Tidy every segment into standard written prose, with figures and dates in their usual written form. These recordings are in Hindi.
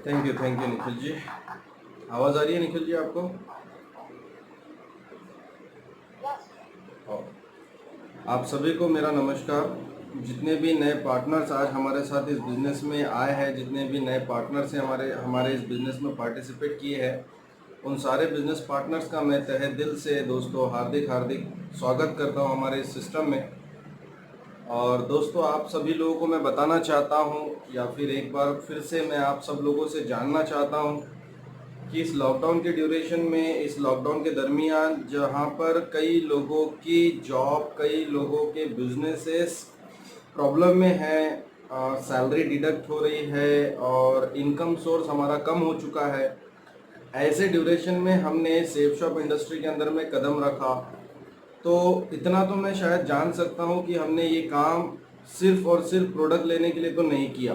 Thank you Nikhil ji. आवाज़ आ रही है निखिल जी आपको? और आप सभी को मेरा नमस्कार। जितने भी नए पार्टनर्स आज हमारे साथ इस बिज़नेस में आए हैं, जितने भी नए पार्टनर्स हैं हमारे हमारे इस बिज़नेस में पार्टिसिपेट किए हैं, उन सारे बिज़नेस पार्टनर्स का मैं तहे दिल से दोस्तों हार्दिक हार्दिक स्वागत करता हूं हमारे इस सिस्टम में। और दोस्तों आप सभी लोगों को मैं बताना चाहता हूं, या फिर एक बार फिर से मैं आप सब लोगों से जानना चाहता हूं कि इस लॉकडाउन के ड्यूरेशन में, इस लॉकडाउन के दरमियान जहां पर कई लोगों की जॉब, कई लोगों के बिजनेसेस प्रॉब्लम में है, सैलरी डिडक्ट हो रही है और इनकम सोर्स हमारा कम हो चुका है, ऐसे ड्यूरेशन में हमने सेफ शॉप इंडस्ट्री के अंदर में कदम रखा। तो इतना तो मैं शायद जान सकता हूं कि हमने ये काम सिर्फ और सिर्फ प्रोडक्ट लेने के लिए तो नहीं किया।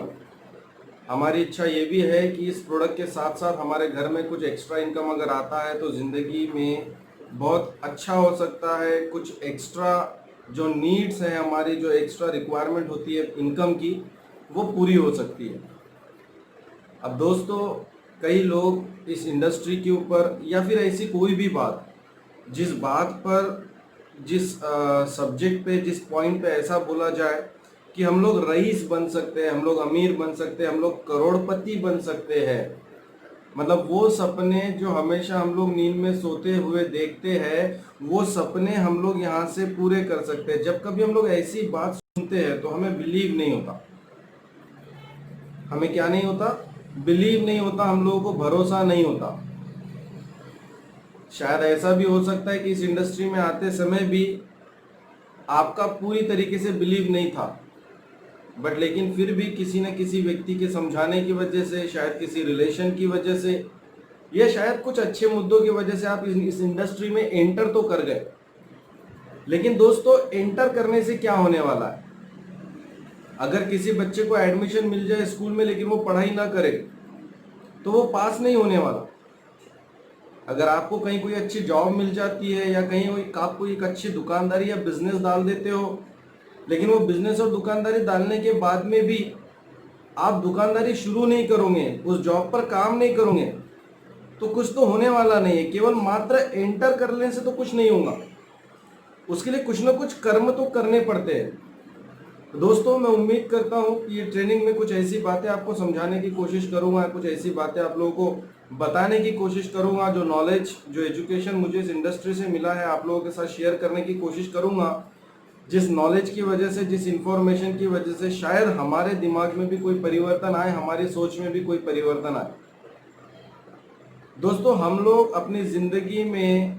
हमारी इच्छा ये भी है कि इस प्रोडक्ट के साथ साथ हमारे घर में कुछ एक्स्ट्रा इनकम अगर आता है तो ज़िंदगी में बहुत अच्छा हो सकता है। कुछ एक्स्ट्रा जो नीड्स हैं हमारी, जो एक्स्ट्रा रिक्वायरमेंट होती है इनकम की, वो पूरी हो सकती है। अब दोस्तों कई लोग इस इंडस्ट्री के ऊपर या फिर ऐसी कोई भी बात, जिस बात पर, जिस सब्जेक्ट पे, जिस पॉइंट पे ऐसा बोला जाए कि हम लोग रईस बन सकते हैं, हम लोग अमीर बन सकते हैं, हम लोग करोड़पति बन सकते हैं, मतलब वो सपने जो हमेशा हम लोग नींद में सोते हुए देखते हैं, वो सपने हम लोग यहाँ से पूरे कर सकते हैं। जब कभी हम लोग ऐसी बात सुनते हैं तो हमें बिलीव नहीं होता। हमें क्या नहीं होता? बिलीव नहीं होता, हम लोगों को भरोसा नहीं होता। शायद ऐसा भी हो सकता है कि इस इंडस्ट्री में आते समय भी आपका पूरी तरीके से बिलीव नहीं था, बट लेकिन फिर भी किसी न किसी व्यक्ति के समझाने की वजह से, शायद किसी रिलेशन की वजह से, या शायद कुछ अच्छे मुद्दों की वजह से आप इस इंडस्ट्री में एंटर तो कर गए। लेकिन दोस्तों एंटर करने से क्या होने वाला है? अगर किसी बच्चे को एडमिशन मिल जाए स्कूल में लेकिन वो पढ़ाई ना करे तो वो पास नहीं होने वाला। अगर आपको कहीं कोई अच्छी जॉब मिल जाती है या कहीं आपको एक अच्छी दुकानदारी या बिजनेस डाल देते हो, लेकिन वो बिजनेस और दुकानदारी डालने के बाद में भी आप दुकानदारी शुरू नहीं करोगे, उस जॉब पर काम नहीं करोगे, तो कुछ तो होने वाला नहीं है। केवल मात्र एंटर करने से तो कुछ नहीं होगा, उसके लिए कुछ ना कुछ कर्म तो करने पड़ते हैं। तो दोस्तों मैं उम्मीद करता हूँ कि ये ट्रेनिंग में कुछ ऐसी बातें आपको समझाने की कोशिश करूँगा, कुछ ऐसी बातें आप लोगों को बताने की कोशिश करूँगा, जो नॉलेज, जो एजुकेशन मुझे इस इंडस्ट्री से मिला है आप लोगों के साथ शेयर करने की कोशिश करूँगा। जिस नॉलेज की वजह से, जिस इंफॉर्मेशन की वजह से शायद हमारे दिमाग में भी कोई परिवर्तन आए, हमारी सोच में भी कोई परिवर्तन आए। दोस्तों हम लोग अपनी ज़िंदगी में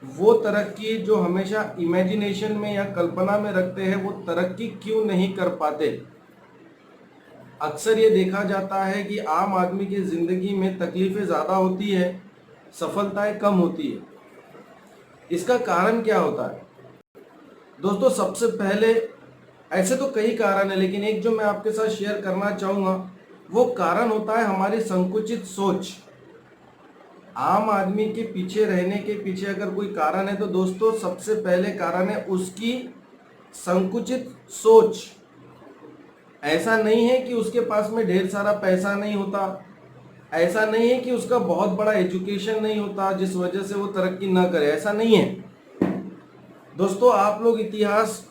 वो तरक्की जो हमेशा इमेजिनेशन में या कल्पना में रखते हैं, वो तरक्की क्यों नहीं कर पाते? अक्सर ये देखा जाता है कि आम आदमी की ज़िंदगी में तकलीफ़ें ज़्यादा होती है, सफलताएं कम होती है। इसका कारण क्या होता है? दोस्तों सबसे पहले, ऐसे तो कई कारण है लेकिन एक जो मैं आपके साथ शेयर करना चाहूँगा, वो कारण होता है हमारी संकुचित सोच। आम आदमी के पीछे रहने के पीछे अगर कोई कारण है तो दोस्तों सबसे पहले कारण है उसकी संकुचित सोच। ऐसा नहीं है कि उसके पास में ढेर सारा पैसा नहीं होता, ऐसा नहीं है कि उसका बहुत बड़ा एजुकेशन नहीं होता जिस वजह से वो तरक्की ना करे, ऐसा नहीं है। दोस्तों आप लोग इतिहास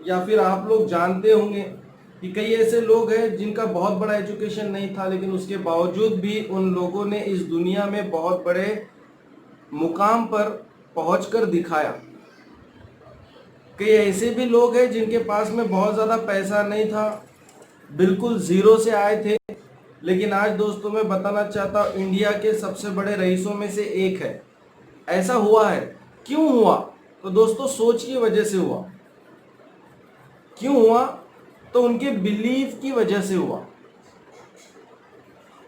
या फिर आप लोग जानते होंगे कि कई ऐसे लोग हैं जिनका बहुत बड़ा एजुकेशन नहीं था, लेकिन उसके बावजूद भी उन लोगों ने इस दुनिया में बहुत बड़े मुकाम पर पहुंचकर दिखाया। कई ऐसे भी लोग हैं जिनके पास में बहुत ज़्यादा पैसा नहीं था, बिल्कुल ज़ीरो से आए थे, लेकिन आज दोस्तों मैं बताना चाहता हूँ इंडिया के सबसे बड़े रईसों में से एक है। ऐसा हुआ है। क्यों हुआ? तो दोस्तों सोच की वजह से हुआ। क्यों हुआ? तो उनके बिलीफ की वजह से हुआ।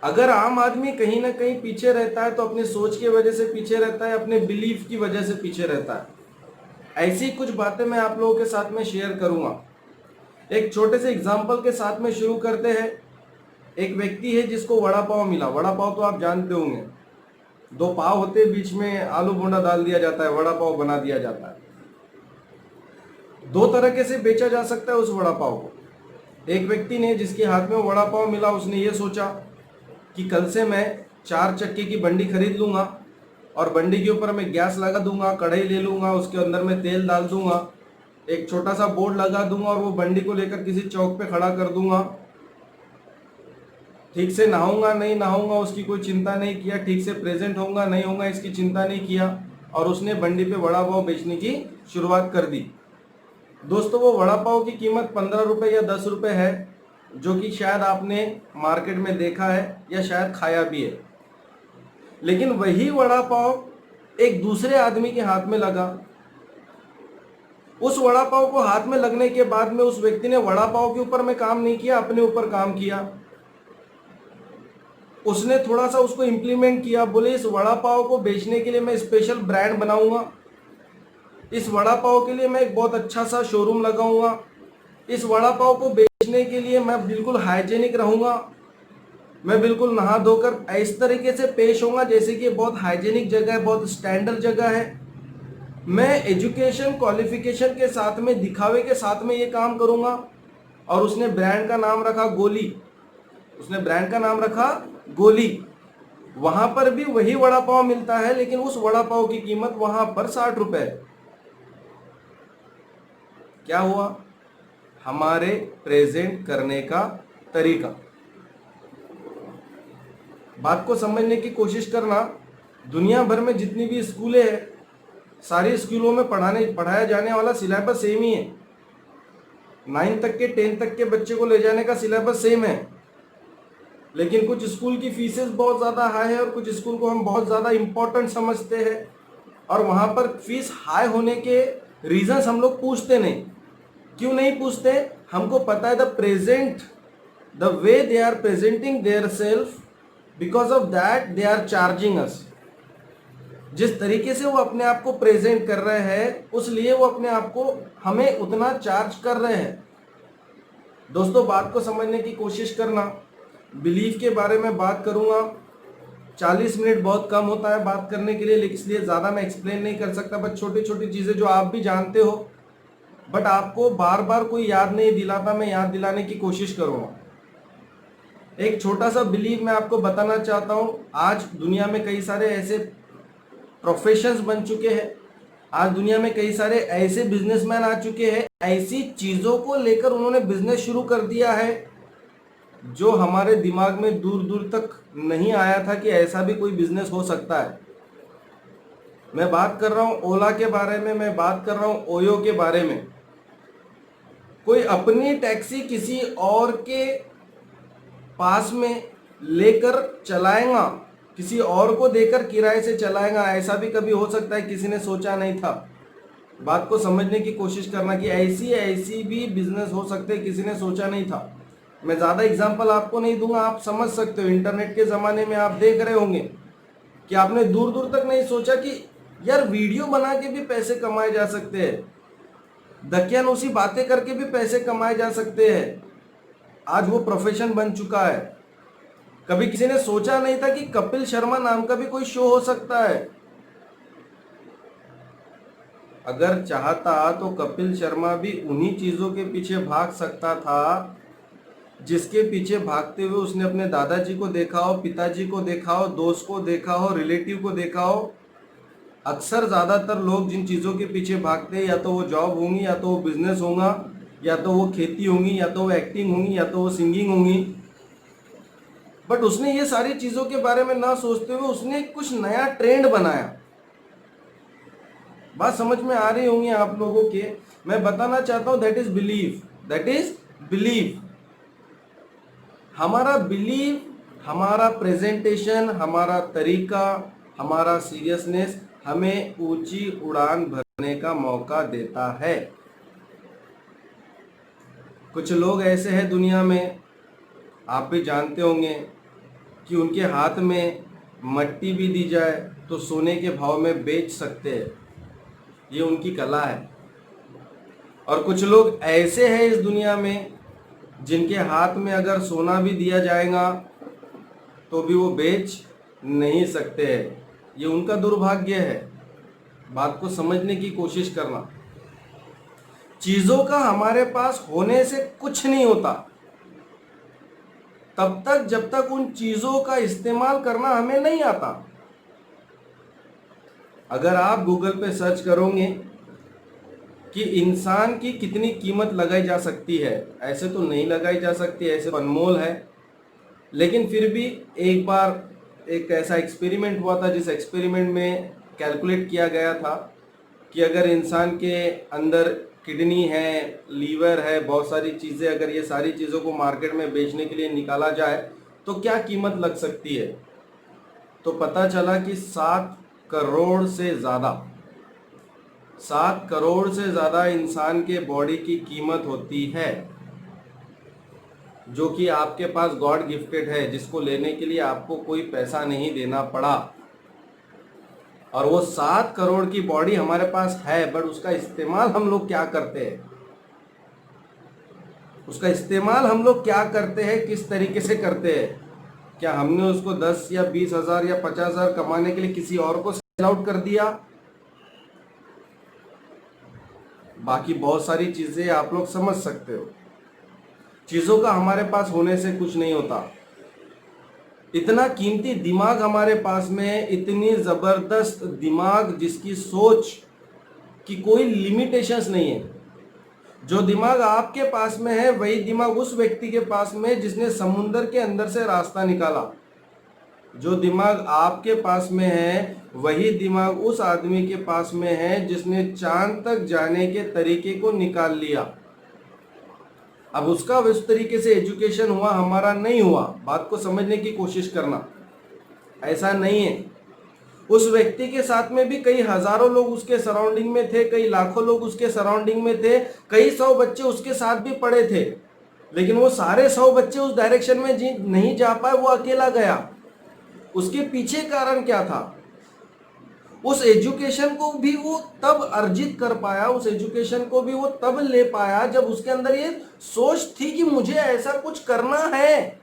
अगर आम आदमी कहीं ना कहीं पीछे रहता है तो अपनी सोच की वजह से पीछे रहता है, अपने बिलीफ की वजह से पीछे रहता है। ऐसी कुछ बातें मैं आप लोगों के साथ में शेयर करूंगा। एक छोटे से एग्जाम्पल के साथ में शुरू करते हैं। एक व्यक्ति है जिसको वड़ा पाव मिला। वड़ा पाव तो आप जानते होंगे, दो पाव होते हैं, बीच में आलू बोंडा डाल दिया जाता है, वड़ा पाव बना दिया जाता है। दो तरीके से बेचा जा सकता है उस वड़ा पाव को। एक व्यक्ति ने, जिसके हाथ में वड़ा पाव मिला, उसने ये सोचा कि कल से मैं 4 चक्के की बंडी खरीद लूँगा और बंडी के ऊपर मैं गैस लगा दूंगा, कढ़ाई ले लूँगा, उसके अंदर मैं तेल डाल दूंगा, एक छोटा सा बोर्ड लगा दूंगा और वो बंडी को लेकर किसी चौक पे खड़ा कर दूंगा। ठीक से नहाऊंगा नहीं नहाऊंगा उसकी कोई चिंता नहीं किया, ठीक से प्रेजेंट होऊंगा नहीं होऊंगा इसकी चिंता नहीं किया, और उसने बंडी पे वड़ा पाव बेचने की शुरुआत कर दी। दोस्तों, वो वड़ा पाव की कीमत 15 रुपये या 10 रुपये है, जो कि शायद आपने मार्केट में देखा है या शायद खाया भी है। लेकिन वही वड़ा पाव एक दूसरे आदमी के हाथ में लगा। उस वड़ा पाव को हाथ में लगने के बाद में उस व्यक्ति ने वड़ा पाव के ऊपर में काम नहीं किया, अपने ऊपर काम किया। उसने थोड़ा सा उसको इम्प्लीमेंट किया, बोले इस वड़ा पाव को बेचने के लिए मैं स्पेशल ब्रांड बनाऊंगा, इस वड़ा पाव के लिए मैं एक बहुत अच्छा सा शोरूम लगाऊंगा, इस वड़ा पाव को बेचने के लिए मैं बिल्कुल हाइजेनिक रहूंगा, मैं बिल्कुल नहा धोकर इस तरीके से पेश होऊंगा जैसे कि बहुत हाइजेनिक जगह है, बहुत स्टैंडर्ड जगह है। मैं एजुकेशन क्वालिफिकेशन के साथ में, दिखावे के साथ में ये काम करूंगा। और उसने ब्रांड का नाम रखा गोली, उसने ब्रांड का नाम रखा गोली। वहां पर भी वही वड़ा पाव मिलता है, लेकिन उस वड़ा पाव की कीमत वहां पर 60 रुपए। क्या हुआ? हमारे प्रेजेंट करने का तरीका। बात को समझने की कोशिश करना। दुनिया भर में जितनी भी स्कूलें हैं, सारी स्कूलों में पढ़ाया जाने वाला सिलेबस सेम ही है। 9 तक के 10 तक के बच्चे को ले जाने का सिलेबस सेम है। लेकिन कुछ स्कूल की फीसेस बहुत ज़्यादा हाई है और कुछ स्कूल को हम बहुत ज़्यादा इम्पोर्टेंट समझते हैं, और वहाँ पर फीस हाई होने के रीजंस हम लोग पूछते नहीं। क्यों नहीं पूछते? हमको पता है the way they are presenting their self, because of that they are charging us. जिस तरीके से वो अपने आप को प्रेजेंट कर रहे हैं, उसलिए वो अपने आप को हमें उतना चार्ज कर रहे हैं। दोस्तों, बात को समझने की कोशिश करना। बिलीफ के बारे में बात करूंगा। 40 मिनट बहुत कम होता है बात करने के लिए, लेकिन इसलिए ज़्यादा मैं एक्सप्लेन नहीं कर सकता। बस छोटी छोटी चीज़ें जो आप भी जानते हो, बट आपको बार बार कोई याद नहीं दिलाता, मैं याद दिलाने की कोशिश करूँगा। एक छोटा सा बिलीफ मैं आपको बताना चाहता हूँ। आज दुनिया में कई सारे ऐसे प्रोफेशंस बन चुके हैं, आज दुनिया में कई सारे ऐसे बिजनेसमैन आ चुके हैं, ऐसी चीज़ों को लेकर उन्होंने बिजनेस शुरू कर दिया है जो हमारे दिमाग में दूर दूर तक नहीं आया था कि ऐसा भी कोई बिजनेस हो सकता है। मैं बात कर रहा हूँ ओला के बारे में, मैं बात कर रहा हूँ ओयो के बारे में। कोई अपनी टैक्सी किसी और के पास में लेकर चलाएगा, किसी और को देकर किराए से चलाएगा, ऐसा भी कभी हो सकता है, किसी ने सोचा नहीं था। बात को समझने की कोशिश करना कि ऐसी भी बिजनेस हो सकते हैं, किसी ने सोचा नहीं था। मैं ज़्यादा एग्जांपल आपको नहीं दूंगा, आप समझ सकते हो। इंटरनेट के ज़माने में आप देख रहे होंगे कि आपने दूर दूर तक नहीं सोचा कि यार वीडियो बना के भी पैसे कमाए जा सकते हैं, दकियानूसी बातें करके भी पैसे कमाए जा सकते हैं। आज वो प्रोफेशन बन चुका है। कभी किसी ने सोचा नहीं था कि कपिल शर्मा नाम का भी कोई शो हो सकता है। अगर चाहता तो कपिल शर्मा भी उन्हीं चीजों के पीछे भाग सकता था जिसके पीछे भागते हुए उसने अपने दादाजी को देखा हो, पिताजी को देखा हो, दोस्त को देखा हो, रिलेटिव को देखा हो। अक्सर ज़्यादातर लोग जिन चीज़ों के पीछे भागते हैं, या तो वो जॉब होंगी, या तो वो बिजनेस होगा, या तो वो खेती होंगी, या तो वो एक्टिंग होंगी, या तो वो सिंगिंग होंगी। बट उसने ये सारी चीज़ों के बारे में ना सोचते हुए उसने कुछ नया ट्रेंड बनाया। बात समझ में आ रही होंगी आप लोगों के। मैं बताना चाहता हूँ दैट इज बिलीफ। हमारा बिलीफ, हमारा प्रेजेंटेशन, हमारा तरीका, हमारा सीरियसनेस हमें ऊंची उड़ान भरने का मौका देता है। कुछ लोग ऐसे हैं दुनिया में, आप भी जानते होंगे, कि उनके हाथ में मट्टी भी दी जाए तो सोने के भाव में बेच सकते हैं। ये उनकी कला है। और कुछ लोग ऐसे हैं इस दुनिया में जिनके हाथ में अगर सोना भी दिया जाएगा तो भी वो बेच नहीं सकते हैं। ये उनका दुर्भाग्य है। बात को समझने की कोशिश करना। चीज़ों का हमारे पास होने से कुछ नहीं होता, तब तक जब तक उन चीजों का इस्तेमाल करना हमें नहीं आता। अगर आप गूगल पे सर्च करोगे कि इंसान की कितनी कीमत लगाई जा सकती है, ऐसे तो नहीं लगाई जा सकती, ऐसे अनमोल है। लेकिन फिर भी एक बार एक ऐसा एक्सपेरिमेंट हुआ था, जिस एक्सपेरिमेंट में कैलकुलेट किया गया था कि अगर इंसान के अंदर किडनी है, लीवर है, बहुत सारी चीज़ें, अगर ये सारी चीज़ों को मार्केट में बेचने के लिए निकाला जाए तो क्या कीमत लग सकती है। तो पता चला कि 7 करोड़ से ज़्यादा 7 करोड़ से ज़्यादा इंसान के बॉडी की कीमत होती है, जो कि आपके पास गॉड गिफ्टेड है, जिसको लेने के लिए आपको कोई पैसा नहीं देना पड़ा। और वो 7 करोड़ की बॉडी हमारे पास है, बट उसका इस्तेमाल हम लोग क्या करते हैं, उसका इस्तेमाल हम लोग क्या करते हैं, किस तरीके से करते हैं। क्या हमने उसको 10 या 20 हजार या 50 हजार कमाने के लिए किसी और को सेल आउट कर दिया। बाकी बहुत सारी चीजें आप लोग समझ सकते हो। चीजों का हमारे पास होने से कुछ नहीं होता। इतना कीमती दिमाग हमारे पास में है, इतनी जबरदस्त दिमाग जिसकी सोच की कोई लिमिटेशंस नहीं है। जो दिमाग आपके पास में है वही दिमाग उस व्यक्ति के पास में जिसने समुंदर के अंदर से रास्ता निकाला। जो दिमाग आपके पास में है वही दिमाग उस आदमी के पास में है जिसने चांद तक जाने के तरीके को निकाल लिया। अब उसका उस तरीके से एजुकेशन हुआ, हमारा नहीं हुआ। बात को समझने की कोशिश करना, ऐसा नहीं है। उस व्यक्ति के साथ में भी कई हजारों लोग उसके सराउंडिंग में थे, कई लाखों लोग उसके सराउंडिंग में थे, कई 100 बच्चे उसके साथ भी पढ़े थे, लेकिन वो सारे 100 बच्चे उस डायरेक्शन में नहीं जा पाए, वो अकेला गया। उसके पीछे कारण क्या था? उस एजुकेशन को भी वो तब अर्जित कर पाया, उस एजुकेशन को भी वो तब ले पाया जब उसके अंदर ये सोच थी कि मुझे ऐसा कुछ करना है।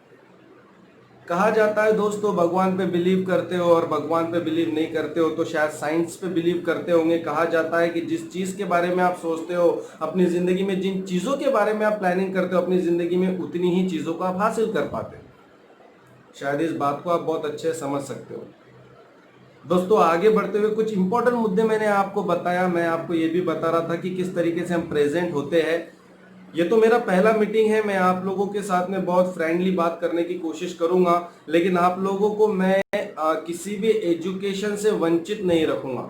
कहा जाता है दोस्तों, भगवान पे बिलीव करते हो और भगवान पे बिलीव नहीं करते हो तो शायद साइंस पे बिलीव करते होंगे। कहा जाता है कि जिस चीज के बारे में आप सोचते हो अपनी जिंदगी में, जिन चीजों के बारे में आप प्लानिंग करते हो अपनी जिंदगी में, उतनी ही चीजों को आप हासिल कर पाते हो। शायद इस बात को आप बहुत अच्छे से समझ सकते हो। दोस्तों, आगे बढ़ते हुए कुछ इंपॉर्टेंट मुद्दे मैंने आपको बताया। मैं आपको ये भी बता रहा था कि किस तरीके से हम प्रेजेंट होते हैं। ये तो मेरा पहला मीटिंग है, मैं आप लोगों के साथ में बहुत फ्रेंडली बात करने की कोशिश करूंगा, लेकिन आप लोगों को मैं किसी भी एजुकेशन से वंचित नहीं रखूंगा।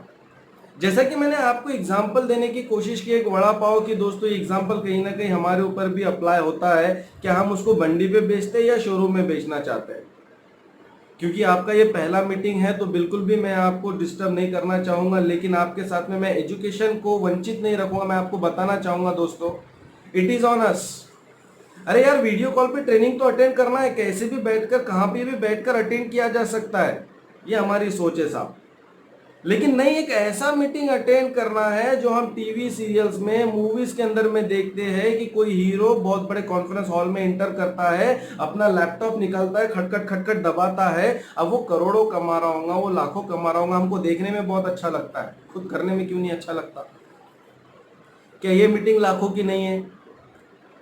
जैसा कि मैंने आपको एग्जाम्पल देने की कोशिश की एक वड़ा पाव की, दोस्तों ये एग्जाम्पल कहीं ना कहीं हमारे ऊपर भी अप्लाई होता है। क्या हम उसको मंडी पे बेचते हैं या शोरूम में बेचना चाहते हैं? क्योंकि आपका ये पहला मीटिंग है तो बिल्कुल भी मैं आपको डिस्टर्ब नहीं करना चाहूंगा, लेकिन आपके साथ में मैं एजुकेशन को वंचित नहीं रखूंगा। मैं आपको बताना चाहूंगा दोस्तों, इट इज ऑन अस। अरे यार, वीडियो कॉल पे ट्रेनिंग तो अटेंड करना है, कैसे भी बैठकर, कहां पे भी बैठकर अटेंड किया जा सकता है। ये हमारी सोच है साहब। लेकिन नहीं, एक ऐसा मीटिंग अटेंड करना है जो हम टीवी सीरियल्स में, मूवीज के अंदर में देखते हैं कि कोई हीरो बहुत बड़े कॉन्फ्रेंस हॉल में एंटर करता है, अपना लैपटॉप निकालता है, खटखट खटखट दबाता है। अब वो करोड़ों कमा रहा होगा, वो लाखों कमा रहा होगा, हमको देखने में बहुत अच्छा लगता है, खुद करने में क्यों नहीं अच्छा लगता? क्या ये मीटिंग लाखों की नहीं है?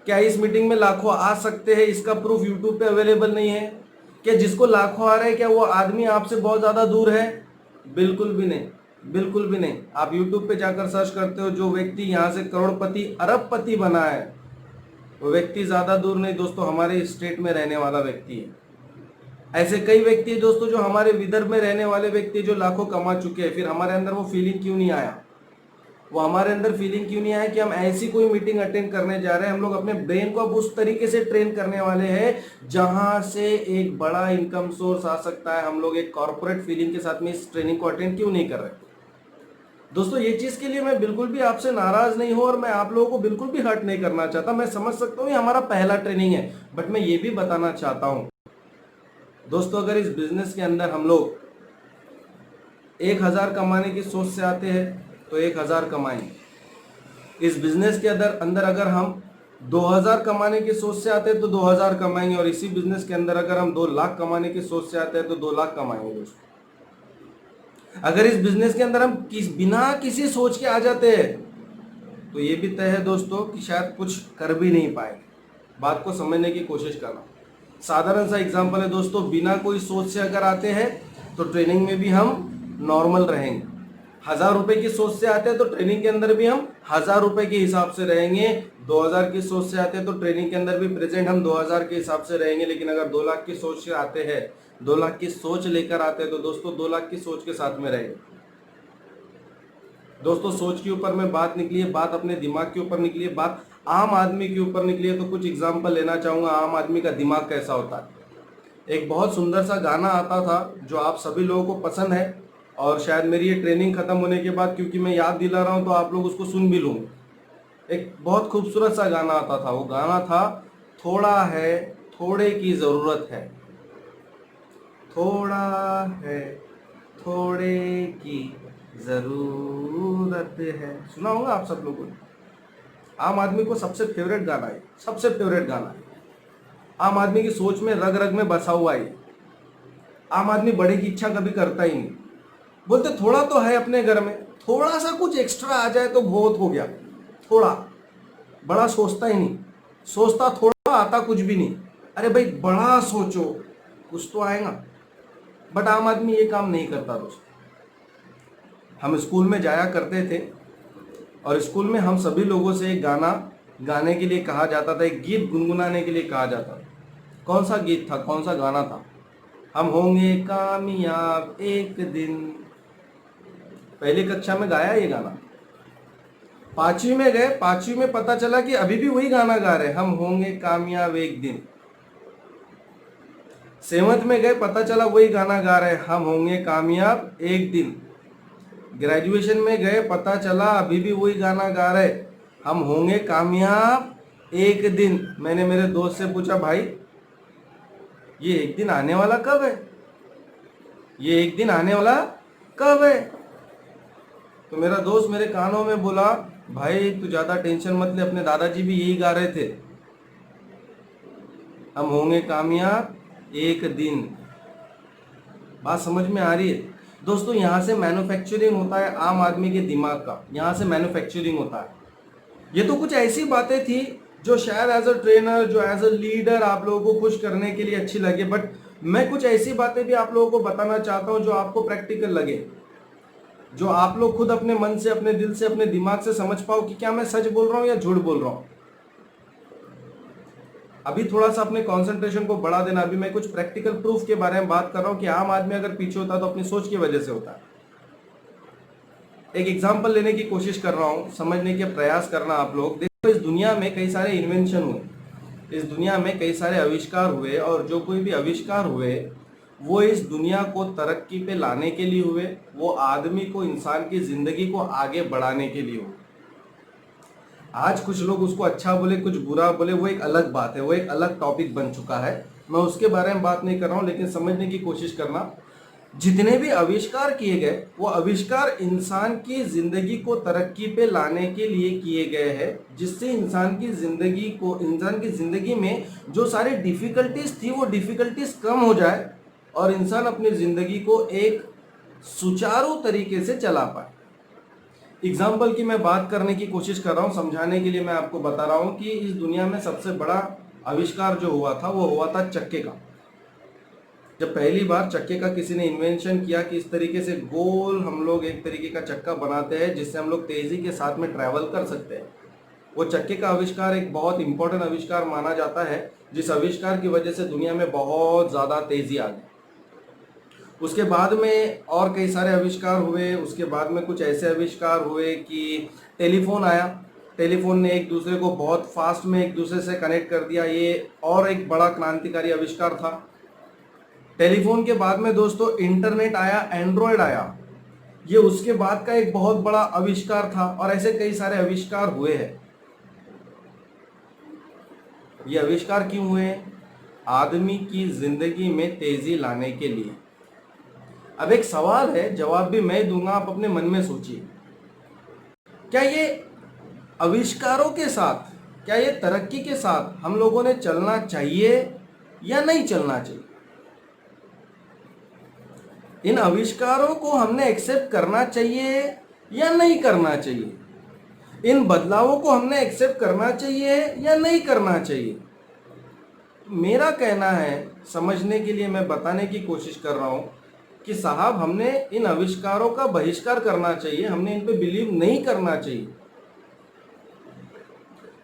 क्या इस मीटिंग में लाखों आ सकते हैं? इसका प्रूफ यूट्यूब पे अवेलेबल नहीं है? क्या जिसको लाखों आ रहे हैं क्या वो आदमी आपसे बहुत ज्यादा दूर है? बिल्कुल भी नहीं, बिल्कुल भी नहीं। आप यूट्यूब पे जाकर सर्च करते हो, जो व्यक्ति यहाँ से करोड़पति अरबपति बना है वो व्यक्ति ज्यादा दूर नहीं दोस्तों, हमारे स्टेट में रहने वाला व्यक्ति है। ऐसे कई व्यक्ति है दोस्तों जो हमारे विदर्भ में रहने वाले व्यक्ति जो लाखों कमा चुके हैं। फिर हमारे अंदर वो फीलिंग क्यों नहीं आया? वो हमारे अंदर फीलिंग क्यों नहीं आया कि हम ऐसी कोई मीटिंग अटेंड करने जा रहे हैं? हम लोग अपने ब्रेन को अब उस तरीके से ट्रेन करने वाले हैं जहां से एक बड़ा इनकम सोर्स आ सकता है। हम लोग एक कॉर्पोरेट फीलिंग के साथ में इस ट्रेनिंग को अटेंड क्यों नहीं कर रहे? दोस्तों, ये चीज के लिए मैं बिल्कुल भी आपसे नाराज नहीं हूं और मैं आप लोगों को बिल्कुल भी हर्ट नहीं करना चाहता। मैं समझ सकता हूं ये हमारा पहला ट्रेनिंग है, बट मैं ये भी बताना चाहता हूं दोस्तों, अगर इस बिजनेस के अंदर हम लोग 1000 कमाने की सोच से आते हैं तो 1000 कमाएंगे। इस बिजनेस के अंदर अगर हम 2000 कमाने की सोच से आते हैं तो 2000 कमाएंगे, और इसी बिजनेस के अंदर अगर हम 2 लाख कमाने की सोच से आते हैं तो 2 लाख कमाएंगे दोस्तों। अगर इस बिजनेस के अंदर हम बिना किसी सोच के आ जाते हैं तो ये भी तय है दोस्तों कि शायद कुछ कर भी नहीं पाएंगे। बात को समझने की कोशिश करना। साधारण सा एग्जांपल है दोस्तों, बिना कोई सोच से अगर आते हैं तो ट्रेनिंग में भी हम नॉर्मल रहेंगे। 1000 रुपए की सोच से आते हैं तो ट्रेनिंग के अंदर भी हम 1000 रुपए के हिसाब से रहेंगे। 2000 की सोच से आते हैं तो ट्रेनिंग के अंदर भी प्रेजेंट हम 2000 के हिसाब से रहेंगे। लेकिन अगर 2 लाख की सोच से आते हैं, 2 लाख की सोच लेकर आते हैं तो दोस्तों 2 लाख की सोच के साथ में रहेंगे। दोस्तों सोच के ऊपर में बात निकली है, बात अपने दिमाग के ऊपर निकली है, बात आम आदमी के ऊपर निकली है। तो कुछ एग्जाम्पल लेना चाहूंगा आम आदमी का दिमाग कैसा होता है। एक बहुत सुंदर सा गाना आता था जो आप सभी लोगों को पसंद है, और शायद मेरी ये ट्रेनिंग खत्म होने के बाद क्योंकि मैं याद दिला रहा हूं तो आप लोग उसको सुन भी लूंगे। एक बहुत खूबसूरत सा गाना आता था, वो गाना था थोड़ा है थोड़े की जरूरत है, थोड़ा है थोड़े की जरूरत है। सुना होगा आप सब लोगों ने। आम आदमी को सबसे फेवरेट गाना है, सबसे फेवरेट गाना है। आम आदमी की सोच में रग रग में बसा हुआ है। आम आदमी बड़े की इच्छा कभी करता ही नहीं। बोलते थोड़ा तो है अपने घर में, थोड़ा सा कुछ एक्स्ट्रा आ जाए तो बहुत हो गया। थोड़ा बड़ा सोचता ही नहीं, सोचता थोड़ा आता कुछ भी नहीं। अरे भाई बड़ा सोचो, कुछ तो आएगा। बट आम आदमी ये काम नहीं करता दोस्तों। हम स्कूल में जाया करते थे और स्कूल में हम सभी लोगों से एक गाना गाने के लिए कहा जाता था, एक गीत गुनगुनाने के लिए कहा जाता था। कौन सा गीत था, कौन सा गाना था? हम होंगे कामयाब एक दिन। पहली कक्षा में गाया ये गाना। 5वीं में गए, 5वीं में पता चला कि अभी भी वही गाना गा रहे, हम होंगे कामयाब एक दिन। 7th में गए, पता चला वही गाना गा रहे, हम होंगे कामयाब एक दिन। ग्रेजुएशन में गए, पता चला अभी भी वही गाना गा रहे, हम होंगे कामयाब एक दिन। मैंने मेरे दोस्त से पूछा, भाई ये एक दिन आने वाला कब है? ये एक दिन आने वाला कब है? तो मेरा दोस्त मेरे कानों में बोला, भाई तू ज्यादा टेंशन मत ले, अपने दादाजी भी यही गा रहे थे, हम होंगे कामयाब एक दिन। बात समझ में आ रही है दोस्तों? यहां से मैन्युफैक्चरिंग होता है आम आदमी के दिमाग का, यहां से मैन्युफैक्चरिंग होता है। ये तो कुछ ऐसी बातें थी जो शायद एज अ ट्रेनर, जो एज अ लीडर आप लोगों को खुश करने के लिए अच्छी लगे। बट मैं कुछ ऐसी बातें भी आप लोगों को बताना चाहता हूं जो आपको प्रैक्टिकल लगे, जो आप लोग खुद अपने मन से, अपने दिल से, अपने दिमाग से समझ पाओ कि क्या मैं सच बोल रहा हूं या झूठ बोल रहा हूं। अभी थोड़ा सा अपने कंसंट्रेशन को बढ़ा देना। अभी मैं कुछ प्रैक्टिकल प्रूफ के बारे में बात कर रहा हूं कि आम आदमी अगर पीछे होता है तो अपनी सोच की वजह से होता है। एक एग्जांपल लेने की कोशिश कर रहा हूं, समझने के प्रयास करना आप लोग। देखो इस दुनिया में कई सारे इन्वेंशन हुए, इस दुनिया में कई सारे आविष्कार हुए, और जो कोई भी आविष्कार हुए वो इस दुनिया को तरक्की पे लाने के लिए हुए, वो आदमी को, इंसान की जिंदगी को आगे बढ़ाने के लिए हुए। आज कुछ लोग उसको अच्छा बोले, कुछ बुरा बोले, वो एक अलग बात है, वो एक अलग टॉपिक बन चुका है। मैं उसके बारे में बात नहीं कर रहा हूं, लेकिन समझने की कोशिश करना। जितने भी आविष्कार किए गए वो आविष्कार इंसान की जिंदगी को तरक्की पे लाने के लिए किए गए हैं, जिससे इंसान की जिंदगी में जो सारी डिफिकल्टीज थी वो डिफिकल्टीज कम हो जाए और इंसान अपनी जिंदगी को एक सुचारू तरीके से चला पाए। एग्जाम्पल की मैं बात करने की कोशिश कर रहा हूं, समझाने के लिए मैं आपको बता रहा हूं कि इस दुनिया में सबसे बड़ा आविष्कार जो हुआ था वो हुआ था चक्के का। जब पहली बार चक्के का किसी ने इन्वेंशन किया कि इस तरीके से गोल हम लोग एक तरीके का चक्का बनाते हैं जिससे हम लोग तेजी के साथ में ट्रैवल कर सकते हैं, वो चक्के का आविष्कार एक बहुत इंपॉर्टेंट आविष्कार माना जाता है, जिस आविष्कार की वजह से दुनिया में बहुत ज़्यादा तेजी आ गई। उसके बाद में और कई सारे आविष्कार हुए। उसके बाद में कुछ ऐसे आविष्कार हुए कि टेलीफोन आया, टेलीफोन ने एक दूसरे को बहुत फास्ट में एक दूसरे से कनेक्ट कर दिया, ये और एक बड़ा क्रांतिकारी आविष्कार था। टेलीफोन के बाद में दोस्तों इंटरनेट आया, एंड्रॉयड आया, ये उसके बाद का एक बहुत बड़ा आविष्कार था। और ऐसे कई सारे आविष्कार हुए हैं। ये आविष्कार क्यों हुए? आदमी की जिंदगी में तेजी लाने के लिए। अब एक सवाल है, जवाब भी मैं दूंगा, आप अपने मन में सोचिए, क्या ये आविष्कारों के साथ, क्या ये तरक्की के साथ हम लोगों ने चलना चाहिए या नहीं चलना चाहिए? इन आविष्कारों को हमने एक्सेप्ट करना चाहिए या नहीं करना चाहिए? इन बदलावों को हमने एक्सेप्ट करना चाहिए या नहीं करना चाहिए? मेरा कहना है, समझने के लिए मैं बताने की कोशिश कर रहा हूँ कि साहब हमने इन आविष्कारों का बहिष्कार करना चाहिए, हमने इन पे बिलीव नहीं करना चाहिए,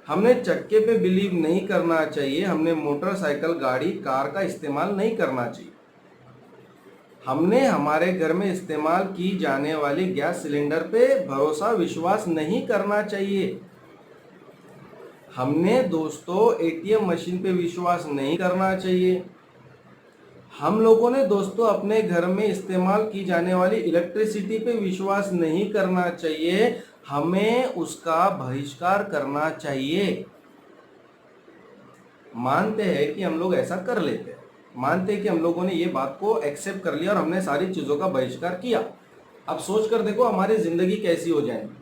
हमने चक्के पे बिलीव नहीं करना चाहिए, हमने मोटरसाइकिल, गाड़ी, कार का इस्तेमाल नहीं करना चाहिए। हमने हमारे घर में इस्तेमाल की जाने वाली गैस सिलेंडर पे भरोसा, विश्वास नहीं करना चाहिए। हमने दोस्तों एटीएम मशीन पे विश्वास नहीं करना चाहिए। हम लोगों ने दोस्तों अपने घर में इस्तेमाल की जाने वाली इलेक्ट्रिसिटी पे विश्वास नहीं करना चाहिए, हमें उसका बहिष्कार करना चाहिए। मानते हैं कि हम लोग ऐसा कर लेते हैं, मानते हैं कि हम लोगों ने ये बात को एक्सेप्ट कर लिया और हमने सारी चीज़ों का बहिष्कार किया। अब सोच कर देखो हमारी ज़िंदगी कैसी हो जाएगी।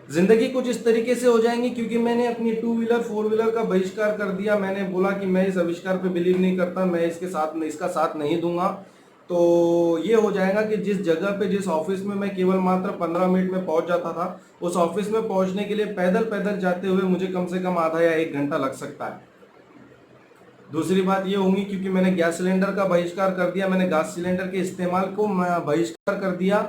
ज़िंदगी कुछ इस तरीके से हो जाएंगी, क्योंकि मैंने अपनी 2 व्हीलर 4 व्हीलर का बहिष्कार कर दिया। मैंने बोला कि मैं इस आविष्कार पे बिलीव नहीं करता, मैं इसका साथ नहीं दूंगा। तो ये हो जाएगा कि जिस जगह पे, जिस ऑफिस में मैं केवल मात्र 15 मिनट में पहुंच जाता था, उस ऑफिस में पहुंचने के लिए पैदल पैदल जाते हुए मुझे कम से कम आधा या 1 घंटा लग सकता है। दूसरी बात ये होगी, क्योंकि मैंने गैस सिलेंडर का बहिष्कार कर दिया, मैंने गैस सिलेंडर के इस्तेमाल को बहिष्कार कर दिया,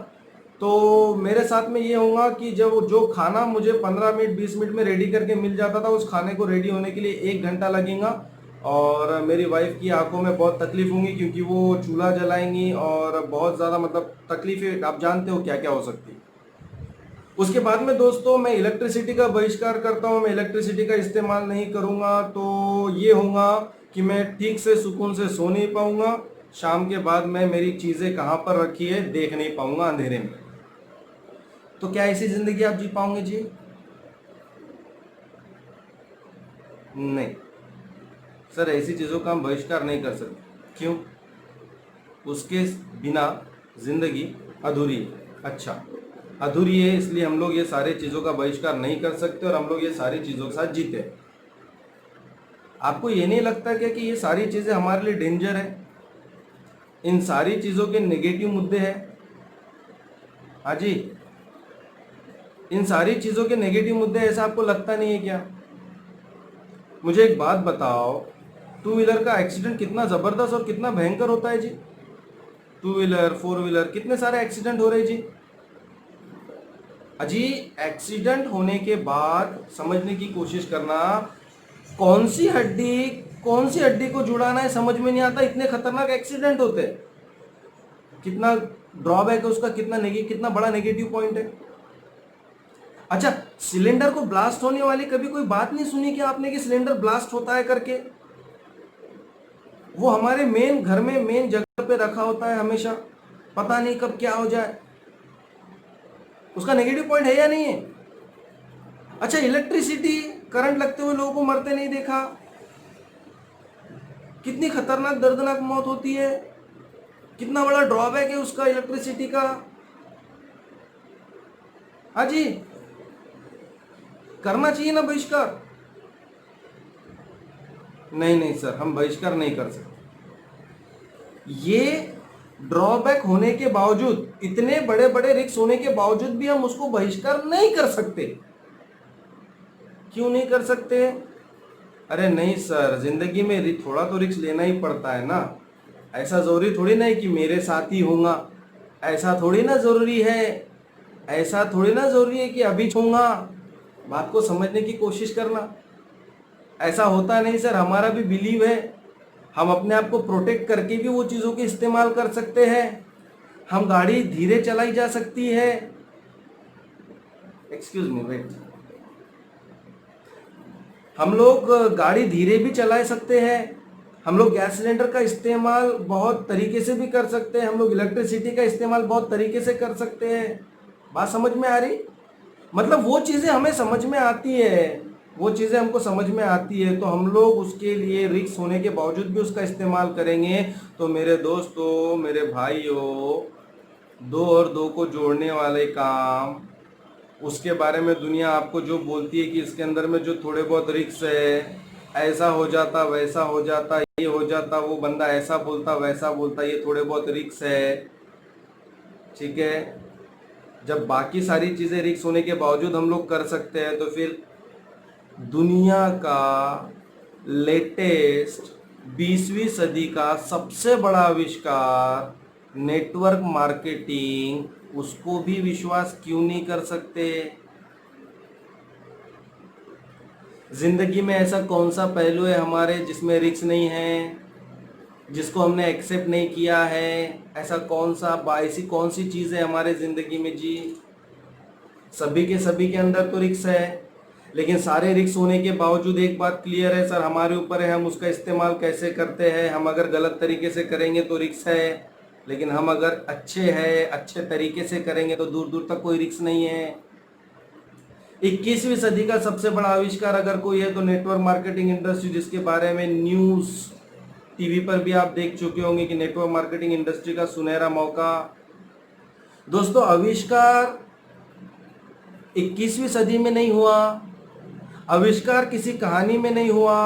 तो मेरे साथ में ये होगा कि जब जो खाना मुझे 15 मिनट 20 मिनट में रेडी करके मिल जाता था, उस खाने को रेडी होने के लिए 1 घंटा लगेगा। और मेरी वाइफ की आंखों में बहुत तकलीफ होंगी, क्योंकि वो चूल्हा जलाएंगी और बहुत ज़्यादा मतलब तकलीफें आप जानते हो क्या क्या हो सकती है। उसके बाद में दोस्तों मैं इलेक्ट्रिसिटी का बहिष्कार करता हूँ, मैं इलेक्ट्रिसिटी का इस्तेमाल नहीं करूँगा। तो ये होगा कि मैं ठीक से सुकून से सो नहीं पाऊँगा, शाम के बाद मैं मेरी चीज़ें कहाँ पर रखी है देख नहीं पाऊँगा अंधेरे में। तो क्या ऐसी ज़िंदगी आप जी पाओगे जी? नहीं सर, ऐसी चीज़ों का हम बहिष्कार नहीं कर सकते। क्यों? उसके बिना ज़िंदगी अधूरी है। अच्छा, अधूरी है, इसलिए हम लोग ये सारी चीज़ों का बहिष्कार नहीं कर सकते और हम लोग ये सारी चीज़ों के साथ जीते। आपको ये नहीं लगता क्या कि ये सारी चीज़ें हमारे लिए डेंजर है? इन सारी चीज़ों के नेगेटिव मुद्दे हैं। हाँ जी, इन सारी चीज़ों के नेगेटिव मुद्दे, ऐसा आपको लगता नहीं है क्या? मुझे एक बात बताओ, 2 व्हीलर का एक्सीडेंट कितना ज़बरदस्त और कितना भयंकर होता है जी। 2 व्हीलर 4 व्हीलर कितने सारे एक्सीडेंट हो रहे जी। अजी, एक्सीडेंट होने के बाद समझने की कोशिश करना, कौन सी हड्डी को जुड़ाना है समझ में नहीं आता। इतने खतरनाक एक्सीडेंट होते हैं। कितना ड्रॉबैक है उसका, कितना बड़ा नेगेटिव पॉइंट है। अच्छा, सिलेंडर को ब्लास्ट होने वाली कभी कोई बात नहीं सुनी क्या आपने कि सिलेंडर ब्लास्ट होता है करके? वो हमारे मेन घर में मेन जगह पे रखा होता है हमेशा, पता नहीं कब क्या हो जाए। उसका नेगेटिव पॉइंट है या नहीं है? अच्छा, इलेक्ट्रिसिटी, करंट लगते हुए लोगों को मरते नहीं देखा। कितनी खतरनाक दर्दनाक मौत होती है, कितना बड़ा ड्रॉबैक है उसका इलेक्ट्रिसिटी का। हाँ जी, करना चाहिए ना बहिष्कार? नहीं सर, हम बहिष्कार नहीं कर सकते। ये ड्रॉबैक होने के बावजूद, इतने बड़े बड़े रिस्क होने के बावजूद भी हम उसको बहिष्कार नहीं कर सकते। क्यों नहीं कर सकते? अरे नहीं सर, जिंदगी में थोड़ा तो रिस्क लेना ही पड़ता है ना। ऐसा जरूरी थोड़ी ना है कि मेरे साथ ही होगा, ऐसा थोड़ी ना जरूरी है, ऐसा थोड़ी ना जरूरी है कि अभी छूंगा। बात को समझने की कोशिश करना। ऐसा होता नहीं सर, हमारा भी बिलीव है, हम अपने आप को प्रोटेक्ट करके भी वो चीज़ों के इस्तेमाल कर सकते हैं। हम गाड़ी धीरे चलाई जा सकती है। Excuse me, wait. हम लोग गाड़ी धीरे भी चला सकते हैं। हम लोग गैस सिलेंडर का इस्तेमाल बहुत तरीके से भी कर सकते हैं। हम लोग इलेक्ट्रिसिटी का इस्तेमाल बहुत तरीके से कर सकते हैं। बात समझ में आ रही? मतलब वो चीज़ें हमें समझ में आती है, वो चीज़ें हमको समझ में आती है, तो हम लोग उसके लिए रिस्क होने के बावजूद भी उसका इस्तेमाल करेंगे। तो मेरे दोस्तों, मेरे भाइयों, 2 और 2 को जोड़ने वाले काम, उसके बारे में दुनिया आपको जो बोलती है कि इसके अंदर में जो थोड़े बहुत रिस्क है, ऐसा हो जाता, वैसा हो जाता, ये हो जाता, वो बंदा ऐसा बोलता, वैसा बोलता, ये थोड़े बहुत रिस्क है, ठीक है। जब बाकी सारी चीज़ें रिस्क होने के बावजूद हम लोग कर सकते हैं, तो फिर दुनिया का लेटेस्ट 20वीं सदी का सबसे बड़ा आविष्कार नेटवर्क मार्केटिंग, उसको भी विश्वास क्यों नहीं कर सकते? जिंदगी में ऐसा कौन सा पहलू है हमारे जिसमें रिस्क नहीं है, जिसको हमने एक्सेप्ट नहीं किया है? ऐसा कौन सा ऐसी कौन सी चीज़ है हमारे ज़िंदगी में जी? सभी के अंदर तो रिस्क है, लेकिन सारे रिस्क होने के बावजूद एक बात क्लियर है सर, हमारे ऊपर है हम उसका इस्तेमाल कैसे करते हैं। हम अगर गलत तरीके से करेंगे तो रिस्क है, लेकिन हम अगर अच्छे तरीके से करेंगे तो दूर दूर तक कोई रिस्क नहीं है। 21वीं सदी का सबसे बड़ा आविष्कार अगर कोई है तो नेटवर्क मार्केटिंग इंडस्ट्री, जिसके बारे में न्यूज़ टीवी पर भी आप देख चुके होंगे कि नेटवर्क मार्केटिंग इंडस्ट्री का सुनहरा मौका। दोस्तों, आविष्कार 21वीं सदी में नहीं हुआ, आविष्कार किसी कहानी में नहीं हुआ।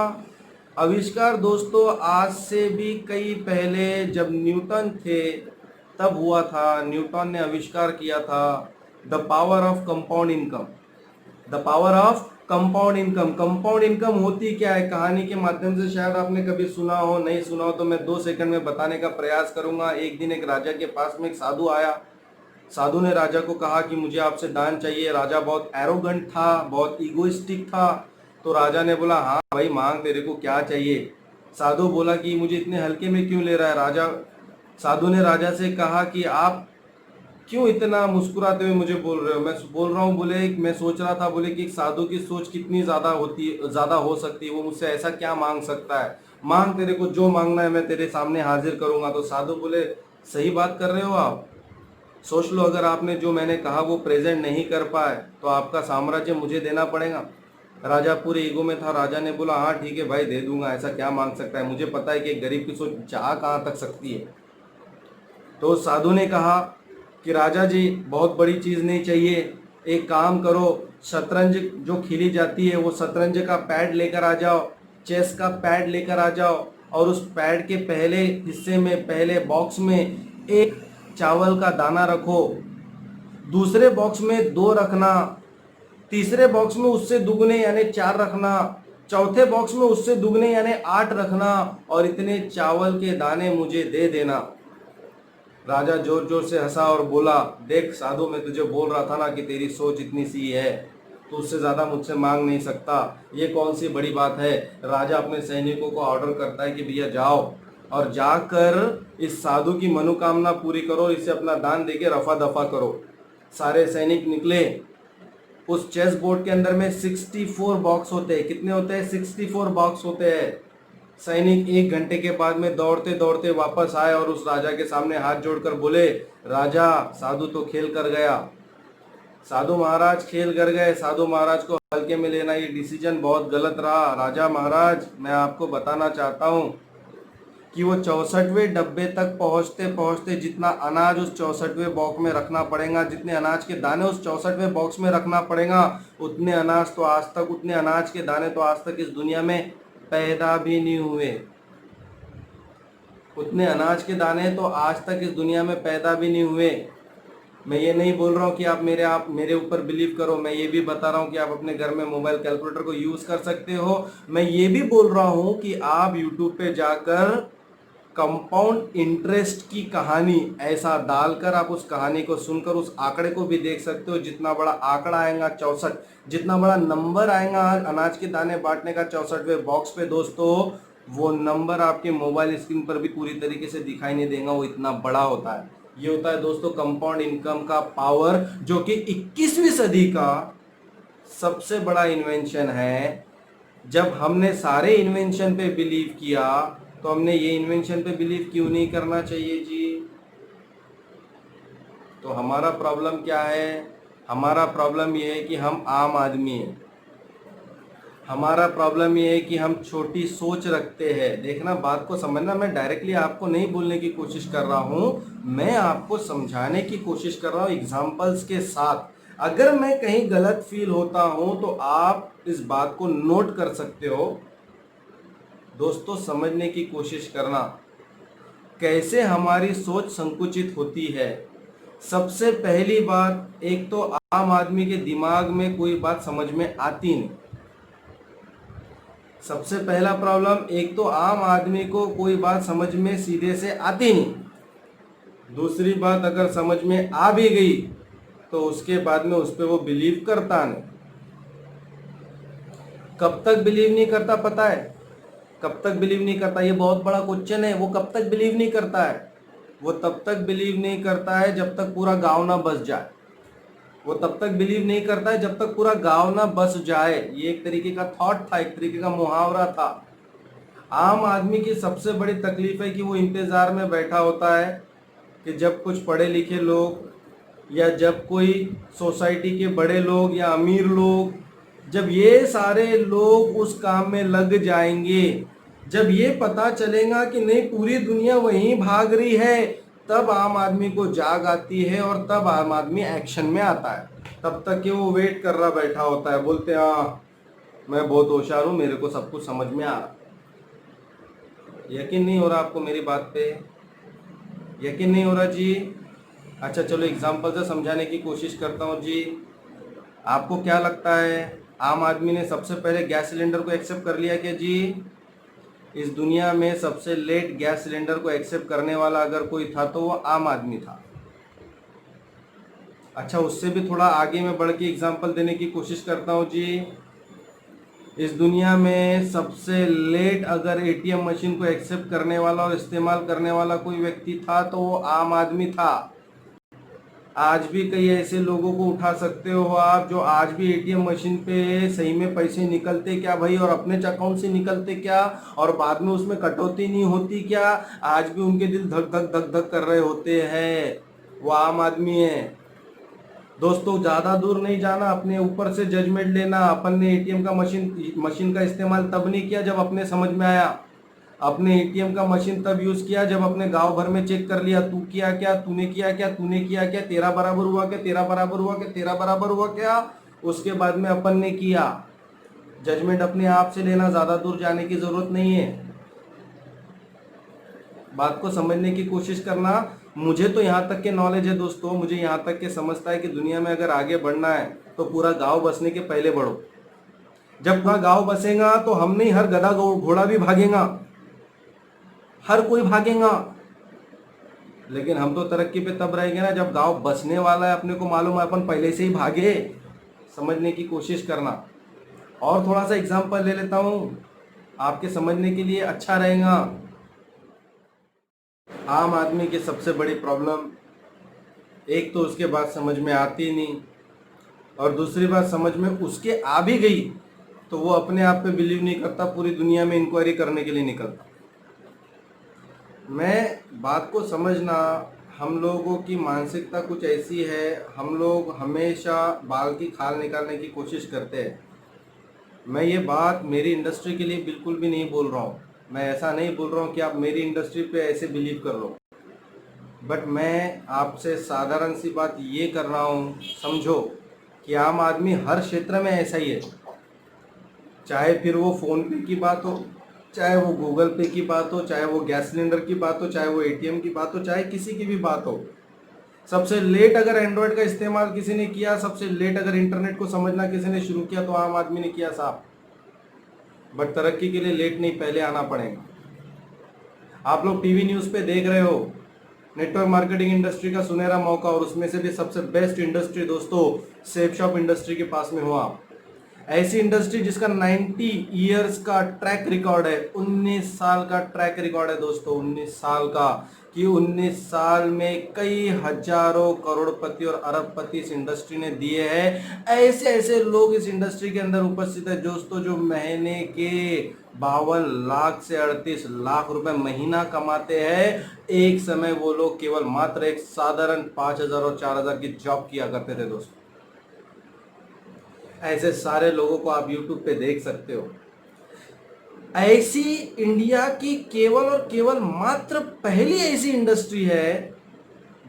आविष्कार दोस्तों आज से भी कई पहले जब न्यूटन थे तब हुआ था। न्यूटन ने आविष्कार किया था the power of compound income. The power of compound income. Compound income होती क्या है, कहानी के माध्यम से शायद आपने कभी सुना हो, नहीं सुना हो तो मैं 2 सेकंड में बताने का प्रयास करूंगा। एक दिन एक राजा के पास में एक साधु आया। साधु ने राजा को कहा कि मुझे आपसे दान चाहिए। राजा बहुत एरोगेंट था, बहुत इगोइस्टिक था, तो राजा ने बोला हाँ भाई मांग, तेरे को क्या चाहिए? साधु बोला कि मुझे इतने हल्के में क्यों ले रहा है? साधु ने राजा से कहा कि आप क्यों इतना मुस्कुराते हुए मुझे बोल रहे हो? मैं बोल रहा हूँ, बोले मैं सोच रहा था, बोले कि एक साधु की सोच कितनी ज्यादा हो सकती है, वो मुझसे ऐसा क्या मांग सकता है? मांग, तेरे को जो मांगना है मैं तेरे सामने हाजिर करूंगा। तो साधु बोले सही बात कर रहे हो आप, सोच लो अगर आपने जो मैंने कहा वो प्रेजेंट नहीं कर पाए तो आपका साम्राज्य मुझे देना पड़ेगा। राजा पूरे ईगो में था। राजा ने बोला हाँ ठीक है भाई, दे दूंगा, ऐसा क्या मांग सकता है? मुझे पता है कि एक गरीब की सोच जा कहाँ तक सकती है। तो साधु ने कहा कि राजा जी बहुत बड़ी चीज़ नहीं चाहिए, एक काम करो, शतरंज जो खेली जाती है वो शतरंज का पैड लेकर आ जाओ, चेस का पैड लेकर आ जाओ, और उस पैड के पहले हिस्से में, पहले बॉक्स में एक चावल का दाना रखो, दूसरे बॉक्स में 2 रखना, तीसरे बॉक्स में उससे दुगने यानी 4 रखना, चौथे बॉक्स में उससे दुगने यानी 8 रखना, और इतने चावल के दाने मुझे दे देना। राजा जोर जोर से हंसा और बोला देख साधु, मैं तुझे बोल रहा था ना कि तेरी सोच इतनी सी है, तो उससे ज़्यादा मुझसे मांग नहीं सकता, ये कौन सी बड़ी बात है। राजा अपने सैनिकों को ऑर्डर करता है कि भैया जाओ और जाकर इस साधु की मनोकामना पूरी करो, इसे अपना दान देके रफा दफा करो। सारे सैनिक निकले। उस चेस बोर्ड के अंदर में 64 बॉक्स होते हैं। कितने होते हैं? 64 बॉक्स होते हैं। सैनिक 1 घंटे के बाद में दौड़ते दौड़ते वापस आए और उस राजा के सामने हाथ जोड़कर बोले राजा, साधु तो खेल कर गया, साधु महाराज खेल कर गए, साधु महाराज को हल्के में लेना ये डिसीजन बहुत गलत रहा। राजा महाराज, मैं आपको बताना चाहता हूँ कि वो 64वें डब्बे तक पहुँचते पहुँचते जितना अनाज उस 64वें बॉक्स में रखना पड़ेगा, जितने अनाज के दाने उस 64वें बॉक्स में रखना पड़ेगा, उतने अनाज तो आज तक, उतने अनाज के दाने तो आज तक इस दुनिया में पैदा भी नहीं हुए। उतने अनाज के दाने तो आज तक इस दुनिया में पैदा भी नहीं हुए। मैं ये नहीं बोल रहा हूँ कि आप मेरे ऊपर बिलीव करो, मैं ये भी बता रहा हूँ कि आप अपने घर में मोबाइल कैलकुलेटर को यूज़ कर सकते हो। मैं ये भी बोल रहा हूँ कि आप यूट्यूब पे जाकर कंपाउंड इंटरेस्ट की कहानी ऐसा डालकर आप उस कहानी को सुनकर उस आंकड़े को भी देख सकते हो। जितना बड़ा आंकड़ा आएगा 64, जितना बड़ा नंबर आएगा अनाज के दाने बांटने का 64वें बॉक्स पे दोस्तों, वो नंबर आपके मोबाइल स्क्रीन पर भी पूरी तरीके से दिखाई नहीं देगा, वो इतना बड़ा होता है। ये होता है दोस्तों कंपाउंड इनकम का पावर, जो कि 21वीं सदी का सबसे बड़ा इन्वेंशन है। जब हमने सारे इन्वेंशन पे बिलीव किया तो हमने ये इन्वेंशन पे बिलीव क्यों नहीं करना चाहिए जी? तो हमारा प्रॉब्लम क्या है? हमारा प्रॉब्लम ये है कि हम आम आदमी हैं। हमारा प्रॉब्लम ये है कि हम छोटी सोच रखते हैं। देखना, बात को समझना, मैं डायरेक्टली आपको नहीं बोलने की कोशिश कर रहा हूँ, मैं आपको समझाने की कोशिश कर रहा हूँ एग्जाम्पल्स के साथ। अगर मैं कहीं गलत फील होता हूँ तो आप इस बात को नोट कर सकते हो। दोस्तों, समझने की कोशिश करना कैसे हमारी सोच संकुचित होती है। सबसे पहली बात, एक तो आम आदमी के दिमाग में कोई बात समझ में आती नहीं। सबसे पहला प्रॉब्लम, एक तो आम आदमी को कोई बात समझ में सीधे से आती नहीं। दूसरी बात, अगर समझ में आ भी गई तो उसके बाद में उस पर वो बिलीव करता नहीं। कब तक बिलीव नहीं करता पता है? कब तक बिलीव नहीं करता, ये बहुत बड़ा क्वेश्चन है। वो कब तक बिलीव नहीं करता है? वो तब तक बिलीव नहीं करता है जब तक पूरा गांव ना बस जाए। वो तब तक बिलीव नहीं करता है जब तक पूरा गांव ना बस जाए। ये एक तरीके का थॉट था, एक तरीके का मुहावरा था। आम आदमी की सबसे बड़ी तकलीफ है कि वो इंतजार में बैठा होता है कि जब कुछ पढ़े लिखे लोग या जब कोई सोसाइटी के बड़े लोग या अमीर लोग, जब ये सारे लोग उस काम में लग जाएंगे, जब ये पता चलेगा कि नहीं पूरी दुनिया वहीं भाग रही है, तब आम आदमी को जाग आती है और तब आम आदमी एक्शन में आता है। तब तक कि वो वेट कर रहा बैठा होता है, बोलते हैं हाँ मैं बहुत होशियार हूँ, मेरे को सब कुछ समझ में आ रहा। यकीन नहीं हो रहा आपको मेरी बात पे? यकीन नहीं हो रहा जी? अच्छा चलो एग्जाम्पल से समझाने की कोशिश करता हूँ जी। आपको क्या लगता है, आम आदमी ने सबसे पहले गैस सिलेंडर को एक्सेप्ट कर लिया क्या जी? इस दुनिया में सबसे लेट गैस सिलेंडर को एक्सेप्ट करने वाला अगर कोई था तो वो आम आदमी था। अच्छा उससे भी थोड़ा आगे मैं बढ़ के एग्जाम्पल देने की कोशिश करता हूँ जी। इस दुनिया में सबसे लेट अगर एटीएम मशीन को एक्सेप्ट करने वाला और इस्तेमाल करने वाला कोई व्यक्ति था तो वो आम आदमी था। आज भी कई ऐसे लोगों को उठा सकते हो आप जो आज भी एटीएम मशीन पे सही में पैसे निकलते क्या भाई, और अपने अकाउंट से निकलते क्या, और बाद में उसमें कटौती नहीं होती क्या, आज भी उनके दिल धक धक धक धक कर रहे होते हैं। वो आम आदमी है दोस्तों। ज़्यादा दूर नहीं जाना, अपने ऊपर से जजमेंट लेना। अपन ने एटीएम का मशीन का इस्तेमाल तब नहीं किया जब अपने समझ में आया। अपने एटीएम का मशीन तब यूज़ किया जब अपने गांव भर में चेक कर लिया, तू किया क्या, तूने किया क्या, तूने किया क्या, तेरा बराबर हुआ क्या, तेरा बराबर हुआ क्या, तेरा बराबर हुआ क्या, उसके बाद में अपन ने किया। जजमेंट अपने आप से लेना, ज़्यादा दूर जाने की ज़रूरत नहीं है। बात को समझने की कोशिश करना। मुझे तो यहाँ तक के नॉलेज है दोस्तों, मुझे यहाँ तक के समझता है कि दुनिया में अगर आगे बढ़ना है तो पूरा गांव बसने के पहले बढ़ो। जब पूरा गांव बसेगा तो हम नहीं, हर गधा घोड़ा भी भागेगा, हर कोई भागेगा। लेकिन हम तो तरक्की पे तब रहेंगे ना जब गांव बसने वाला है, अपने को मालूम है, अपन पहले से ही भागे। समझने की कोशिश करना। और थोड़ा सा एग्जांपल ले लेता हूँ आपके समझने के लिए अच्छा रहेगा। आम आदमी की सबसे बड़ी प्रॉब्लम, एक तो उसके बात समझ में आती नहीं, और दूसरी बात समझ में उसके आ भी गई तो वो अपने आप पे बिलीव नहीं करता, पूरी दुनिया में इंक्वायरी करने के लिए निकलता। मैं बात को समझना, हम लोगों की मानसिकता कुछ ऐसी है, हम लोग हमेशा बाल की खाल निकालने की कोशिश करते हैं। मैं ये बात मेरी इंडस्ट्री के लिए बिल्कुल भी नहीं बोल रहा हूँ। मैं ऐसा नहीं बोल रहा हूँ कि आप मेरी इंडस्ट्री पे ऐसे बिलीव कर लो, बट मैं आपसे साधारण सी बात ये कर रहा हूँ, समझो कि आम आदमी हर क्षेत्र में ऐसा ही है। चाहे फिर वो फ़ोन पे की बात हो, चाहे वो गूगल पे की बात हो, चाहे वो गैस सिलेंडर की बात हो, चाहे वो एटीएम की बात हो, चाहे किसी की भी बात हो। सबसे लेट अगर एंड्रॉयड का इस्तेमाल किसी ने किया, सबसे लेट अगर इंटरनेट को समझना किसी ने शुरू किया तो आम आदमी ने किया साहब। बट तरक्की के लिए लेट नहीं, पहले आना पड़ेगा। आप लोग टीवी न्यूज़ पे देख रहे हो नेटवर्क मार्केटिंग इंडस्ट्री का सुनहरा मौका, और उसमें से भी सबसे बेस्ट इंडस्ट्री दोस्तों सेफ शॉप इंडस्ट्री के पास में हो आप। ऐसी इंडस्ट्री जिसका 90 इयर्स का ट्रैक रिकॉर्ड है, 19 साल का ट्रैक रिकॉर्ड है दोस्तों, 19 साल का, कि 19 साल में कई हजारों करोड़पति और अरबपति इस इंडस्ट्री ने दिए हैं। ऐसे ऐसे लोग इस इंडस्ट्री के अंदर उपस्थित है दोस्तों जो महीने के 52 लाख से 38 लाख रुपए महीना कमाते हैं। एक समय वो लोग केवल मात्र एक साधारण 5,000 और 4,000 की जॉब किया करते थे दोस्तों। ऐसे सारे लोगों को आप YouTube पे देख सकते हो। ऐसी इंडिया की केवल और केवल मात्र पहली ऐसी इंडस्ट्री है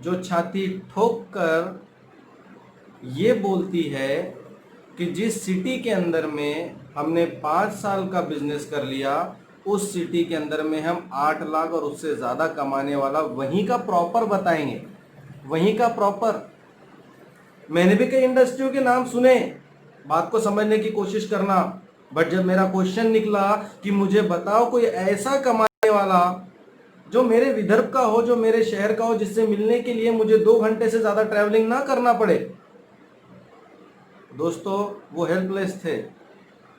जो छाती ठोक कर ये बोलती है कि जिस सिटी के अंदर में हमने 5 साल का बिजनेस कर लिया, उस सिटी के अंदर में हम 8 लाख और उससे ज़्यादा कमाने वाला वहीं का प्रॉपर बताएंगे, वहीं का प्रॉपर। मैंने भी कई इंडस्ट्रियों के नाम सुने, बात को समझने की कोशिश करना। बट जब मेरा क्वेश्चन निकला कि मुझे बताओ कोई ऐसा कमाने वाला जो मेरे विदर्भ का हो, जो मेरे शहर का हो, जिससे मिलने के लिए मुझे 2 घंटे से ज्यादा ट्रैवलिंग ना करना पड़े, दोस्तों वो हेल्पलेस थे।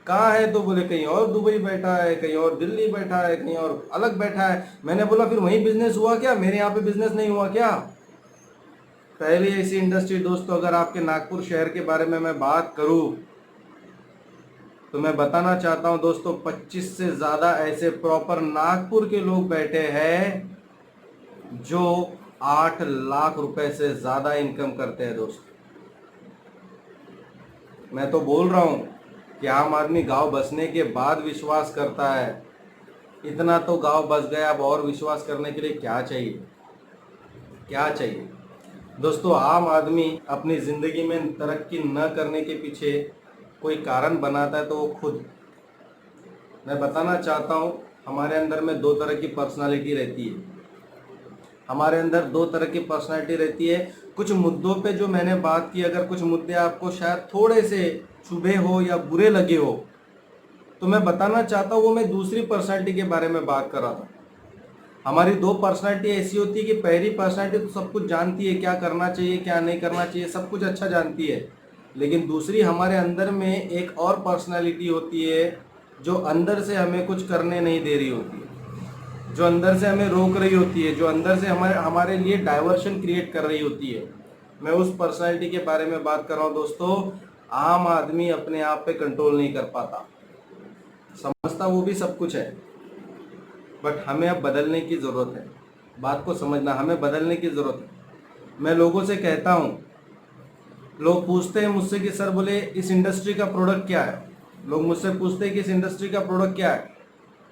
कहाँ है? तो बोले कहीं और दुबई बैठा है, कहीं और दिल्ली बैठा है, कहीं और अलग बैठा है। मैंने बोला फिर वहीं बिजनेस हुआ क्या? मेरे यहाँ पे बिजनेस नहीं हुआ क्या? पहली ऐसी इंडस्ट्री दोस्तों, अगर आपके नागपुर शहर के बारे में मैं बात करूं तो मैं बताना चाहता हूं दोस्तों, 25 से ज्यादा ऐसे प्रॉपर नागपुर के लोग बैठे हैं जो 8 लाख रुपए से ज्यादा इनकम करते हैं दोस्तों। मैं तो बोल रहा हूं कि आम आदमी गांव बसने के बाद विश्वास करता है। इतना तो गांव बस गया, अब और विश्वास करने के लिए क्या चाहिए? क्या चाहिए दोस्तों? आम आदमी अपनी जिंदगी में तरक्की न करने के पीछे कोई कारण बनाता है तो वो खुद। मैं बताना चाहता हूं, हमारे अंदर में 2 तरह की पर्सनालिटी रहती है। हमारे अंदर 2 तरह की पर्सनालिटी रहती है। कुछ मुद्दों पे जो मैंने बात की, अगर कुछ मुद्दे आपको शायद थोड़े से चुभे हो या बुरे लगे हो, तो मैं बताना चाहता हूँ वो मैं दूसरी पर्सनालिटी के बारे में बात कर रहा था। हमारी 2 पर्सनालिटी ऐसी होती है कि पहली पर्सनालिटी तो सब कुछ जानती है, क्या करना चाहिए क्या नहीं करना चाहिए, सब कुछ अच्छा जानती है। लेकिन दूसरी हमारे अंदर में एक और पर्सनालिटी होती है जो अंदर से हमें कुछ करने नहीं दे रही होती है, जो अंदर से हमें रोक रही होती है, जो अंदर से हमारे लिए डाइवर्शन क्रिएट कर रही होती है। मैं उस पर्सनालिटी के बारे में बात कर रहा हूँ दोस्तों। आम आदमी अपने आप पे कंट्रोल नहीं कर पाता, समझता वो भी सब कुछ है, बट हमें अब बदलने की ज़रूरत है। बात को समझना, हमें बदलने की ज़रूरत है। मैं लोगों से कहता हूँ, लोग पूछते हैं मुझसे कि सर बोले इस इंडस्ट्री का प्रोडक्ट क्या है। लोग मुझसे पूछते हैं कि इस इंडस्ट्री का प्रोडक्ट क्या है।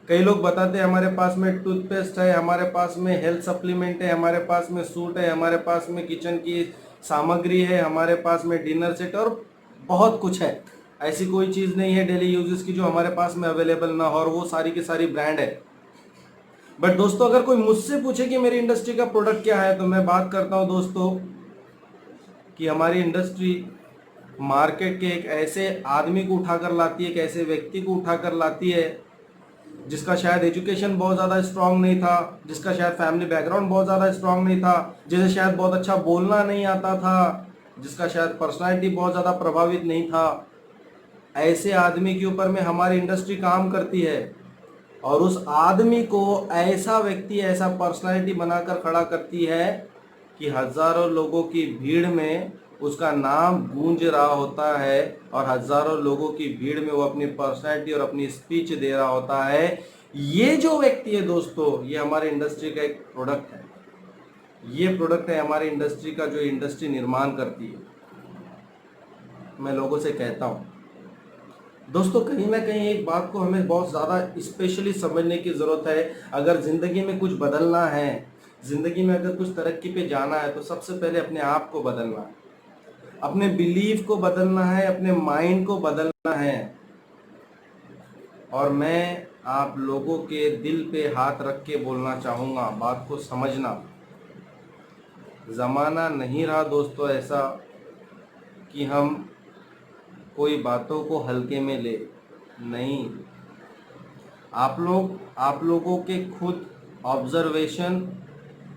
कई लोग बताते हैं हमारे पास में टूथपेस्ट है, हमारे पास में हेल्थ सप्लीमेंट है, हमारे पास में सूट है, हमारे पास में किचन की सामग्री है, हमारे पास में डिनर सेट और बहुत कुछ है। ऐसी कोई चीज़ नहीं है डेली यूजेस की जो हमारे पास में अवेलेबल ना हो, और वो सारी की सारी ब्रांड है। बट दोस्तों अगर कोई मुझसे पूछे कि मेरी इंडस्ट्री का प्रोडक्ट क्या है, तो मैं बात करता हूं दोस्तों कि हमारी इंडस्ट्री मार्केट के एक ऐसे आदमी को उठाकर लाती है, एक ऐसे व्यक्ति को उठाकर लाती है जिसका शायद एजुकेशन बहुत ज़्यादा स्ट्रांग नहीं था, जिसका शायद फैमिली बैकग्राउंड बहुत ज़्यादा स्ट्रांग नहीं था, जिसे शायद बहुत अच्छा बोलना नहीं आता था, जिसका शायद पर्सनालिटी बहुत ज़्यादा प्रभावित नहीं था। ऐसे आदमी के ऊपर में हमारी इंडस्ट्री काम करती है और उस आदमी को ऐसा व्यक्ति, ऐसा पर्सनालिटी बनाकर खड़ा करती है कि हजारों लोगों की भीड़ में उसका नाम गूंज रहा होता है, और हजारों लोगों की भीड़ में वो अपनी पर्सनालिटी और अपनी स्पीच दे रहा होता है। ये जो व्यक्ति है दोस्तों, ये हमारी इंडस्ट्री का एक प्रोडक्ट है। ये प्रोडक्ट है हमारी इंडस्ट्री का, जो इंडस्ट्री निर्माण करती है। मैं लोगों से कहता हूँ दोस्तों, कहीं ना कहीं एक बात को हमें बहुत ज़्यादा स्पेशली समझने की ज़रूरत है। अगर ज़िंदगी में कुछ बदलना है, ज़िंदगी में अगर कुछ तरक्की पे जाना है, तो सबसे पहले अपने आप को बदलना है, अपने बिलीफ को बदलना है, अपने माइंड को बदलना है। और मैं आप लोगों के दिल पे हाथ रख के बोलना चाहूँगा, बात को समझना। ज़माना नहीं रहा दोस्तों ऐसा कि हम कोई बातों को हल्के में ले, नहीं। आप लोगों के खुद ऑब्जर्वेशन,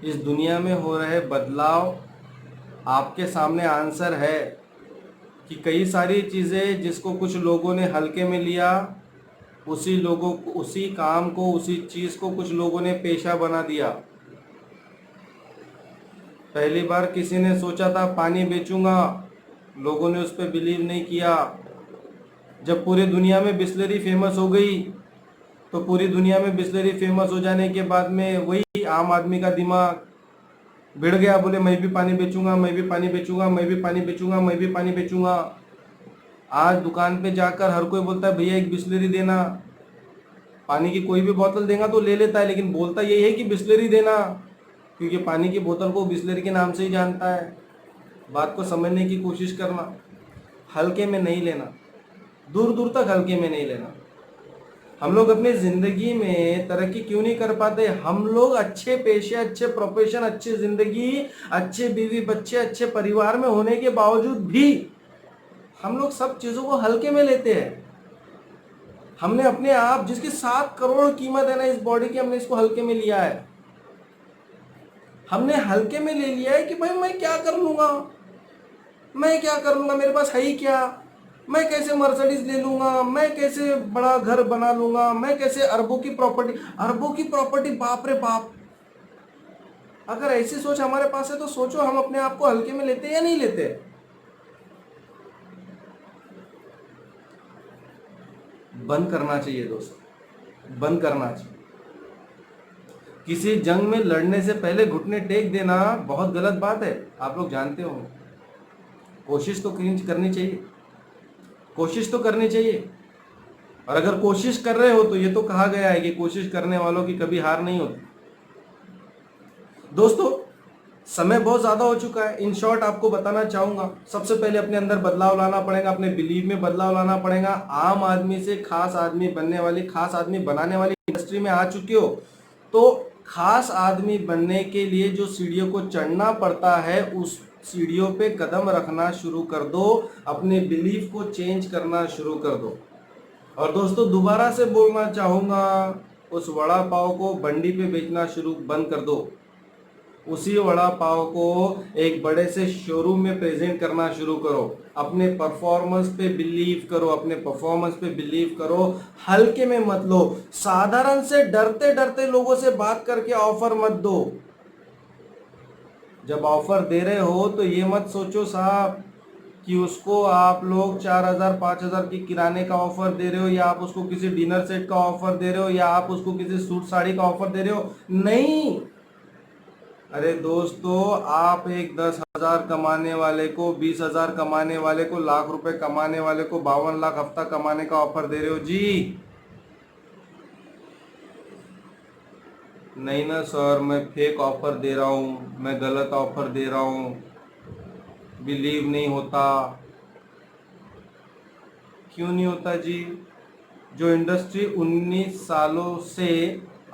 इस दुनिया में हो रहे बदलाव, आपके सामने आंसर है कि कई सारी चीज़ें जिसको कुछ लोगों ने हल्के में लिया, उसी काम को, उसी चीज़ को कुछ लोगों ने पेशा बना दिया। पहली बार किसी ने सोचा था पानी बेचूंगा, लोगों ने उस पर बिलीव नहीं किया। जब पूरी दुनिया में बिस्लरी फेमस हो गई, तो पूरी दुनिया में बिस्लरी फेमस हो जाने के बाद में वही आम आदमी का दिमाग भिड़ गया, बोले मैं भी पानी बेचूंगा, मैं भी पानी बेचूंगा, मैं भी पानी बेचूंगा, मैं भी पानी बेचूंगा। आज दुकान पे जाकर हर कोई बोलता है भैया एक बिस्लरी देना। पानी की कोई भी बोतल देगा तो ले लेता है, लेकिन बोलता यही है कि बिस्लरी देना, क्योंकि पानी की बोतल को बिस्लरी के नाम से ही जानता है। बात को समझने की कोशिश करना, हल्के में नहीं लेना, दूर दूर तक हल्के में नहीं लेना। हम लोग अपनी ज़िंदगी में तरक्की क्यों नहीं कर पाते? हम लोग अच्छे पेशे, अच्छे प्रोफेशन, अच्छी ज़िंदगी, अच्छे बीवी बच्चे, अच्छे परिवार में होने के बावजूद भी हम लोग सब चीज़ों को हल्के में लेते हैं। हमने अपने आप, जिसकी 7 करोड़ कीमत है ना इस बॉडी की, हमने इसको हल्के में लिया है। हमने हल्के में ले लिया है कि भाई मैं क्या कर लूंगा, मैं क्या कर लूंगा, मेरे पास है ही क्या, मैं कैसे मर्सिडीज ले लूंगा, मैं कैसे बड़ा घर बना लूंगा, मैं कैसे अरबों की प्रॉपर्टी, अरबों की प्रॉपर्टी, बाप रे बाप। अगर ऐसी सोच हमारे पास है तो सोचो हम अपने आप को हल्के में लेते हैं या नहीं लेते। बंद करना चाहिए दोस्तों, बंद करना चाहिए। किसी जंग में लड़ने से पहले घुटने टेक देना बहुत गलत बात है, आप लोग जानते हो। कोशिश तो करनी चाहिए, कोशिश तो करनी चाहिए। और अगर कोशिश कर रहे हो तो ये तो कहा गया है कि कोशिश करने वालों की कभी हार नहीं होती। दोस्तों समय बहुत ज़्यादा हो चुका है। इन शॉर्ट आपको बताना चाहूँगा, सबसे पहले अपने अंदर बदलाव लाना पड़ेगा, अपने बिलीव में बदलाव लाना पड़ेगा। आम आदमी से खास आदमी बनने वाली, खास आदमी बनाने वाली इंडस्ट्री में आ चुके हो तो खास आदमी बनने के लिए जो सीढ़ियों को चढ़ना पड़ता है उस सीढ़ियों पे कदम रखना शुरू कर दो, अपने बिलीफ को चेंज करना शुरू कर दो। और दोस्तों दोबारा से बोलना चाहूँगा, उस वड़ा पाव को बंडी पे बेचना शुरू बंद कर दो। उसी वड़ा पाव को एक बड़े से शोरूम में प्रेजेंट करना शुरू करो। अपने परफॉर्मेंस पे बिलीव करो, अपने परफॉर्मेंस पे बिलीव करो, हल्के में मत लो। साधारण से डरते डरते लोगों से बात करके ऑफर मत दो। जब ऑफर दे रहे हो तो ये मत सोचो साहब कि उसको आप लोग 4,000 5,000 की किराने का ऑफर दे रहे हो, या आप उसको किसी डिनर सेट का ऑफर दे रहे हो, या आप उसको किसी सूट साड़ी का ऑफर दे रहे हो। नहीं, अरे दोस्तों आप एक 10,000 कमाने वाले को, 20,000 कमाने वाले को, लाख रुपए कमाने वाले को 52 लाख हफ्ता कमाने का ऑफर दे रहे हो जी। नहीं ना सर, मैं फेक ऑफर दे रहा हूँ, मैं गलत ऑफर दे रहा हूँ, बिलीव नहीं होता। क्यों नहीं होता जी? जो इंडस्ट्री 19 सालों से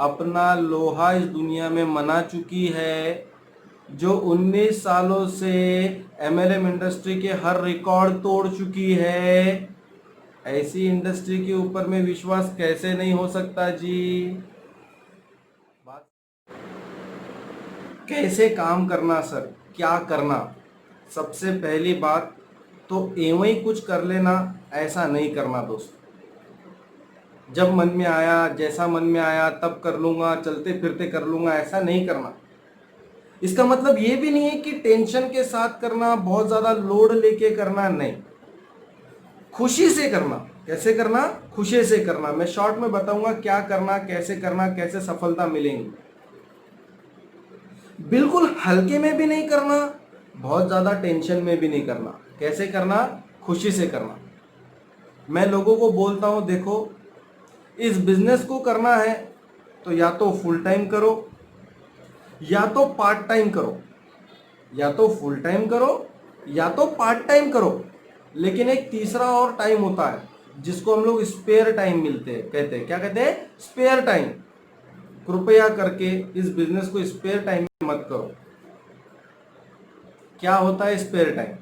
अपना लोहा इस दुनिया में मना चुकी है, जो 19 सालों से एमएलएम इंडस्ट्री के हर रिकॉर्ड तोड़ चुकी है, ऐसी इंडस्ट्री के ऊपर में विश्वास कैसे नहीं हो सकता जी? बात कैसे काम करना सर, क्या करना? सबसे पहली बात तो एवं ही कुछ कर लेना, ऐसा नहीं करना दोस्तों। जब मन में आया, जैसा मन में आया तब कर लूंगा, चलते फिरते कर लूंगा, ऐसा नहीं करना। इसका मतलब ये भी नहीं है कि टेंशन के साथ करना, बहुत ज्यादा लोड लेके करना, नहीं, खुशी से करना। कैसे करना? खुशी से करना। मैं शॉर्ट में बताऊंगा क्या करना, कैसे सफलता मिलेंगी। बिल्कुल हल्के में भी नहीं करना, बहुत ज्यादा टेंशन में भी नहीं करना। कैसे करना? खुशी से करना। मैं लोगों को बोलता हूं, देखो इस बिजनेस को करना है तो या तो फुल टाइम करो या तो पार्ट टाइम करो, या तो फुल टाइम करो या तो पार्ट टाइम करो। लेकिन एक तीसरा और टाइम होता है जिसको हम लोग स्पेयर टाइम मिलते हैं, कहते हैं, क्या कहते हैं? Spare time. कृपया करके इस बिजनेस को स्पेयर टाइम में मत करो। क्या होता है स्पेयर टाइम?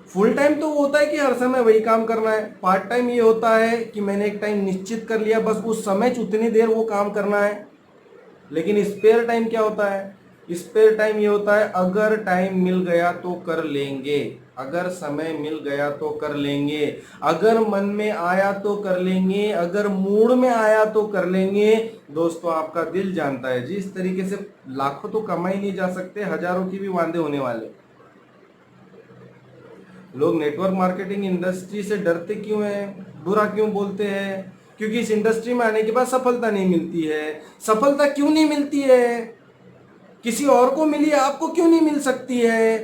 फुल टाइम तो वो होता है कि हर समय वही काम करना है। पार्ट टाइम ये होता है कि मैंने एक टाइम निश्चित कर लिया, बस उस समय उतनी देर वो काम करना है। लेकिन स्पेयर टाइम क्या होता है? स्पेयर टाइम ये होता है अगर टाइम मिल गया तो कर लेंगे, अगर समय मिल गया तो कर लेंगे, अगर मन में आया तो कर लेंगे, अगर मूड में आया तो कर लेंगे। दोस्तों आपका दिल जानता है जी, इस तरीके से लाखों तो कमा ही नहीं जा सकते, हजारों की भी वांदे होने वाले। लोग नेटवर्क मार्केटिंग इंडस्ट्री से डरते क्यों हैं, बुरा क्यों बोलते हैं? क्योंकि इस इंडस्ट्री में आने के बाद सफलता नहीं मिलती है। सफलता क्यों नहीं मिलती है? किसी और को मिली, आपको क्यों नहीं मिल सकती है?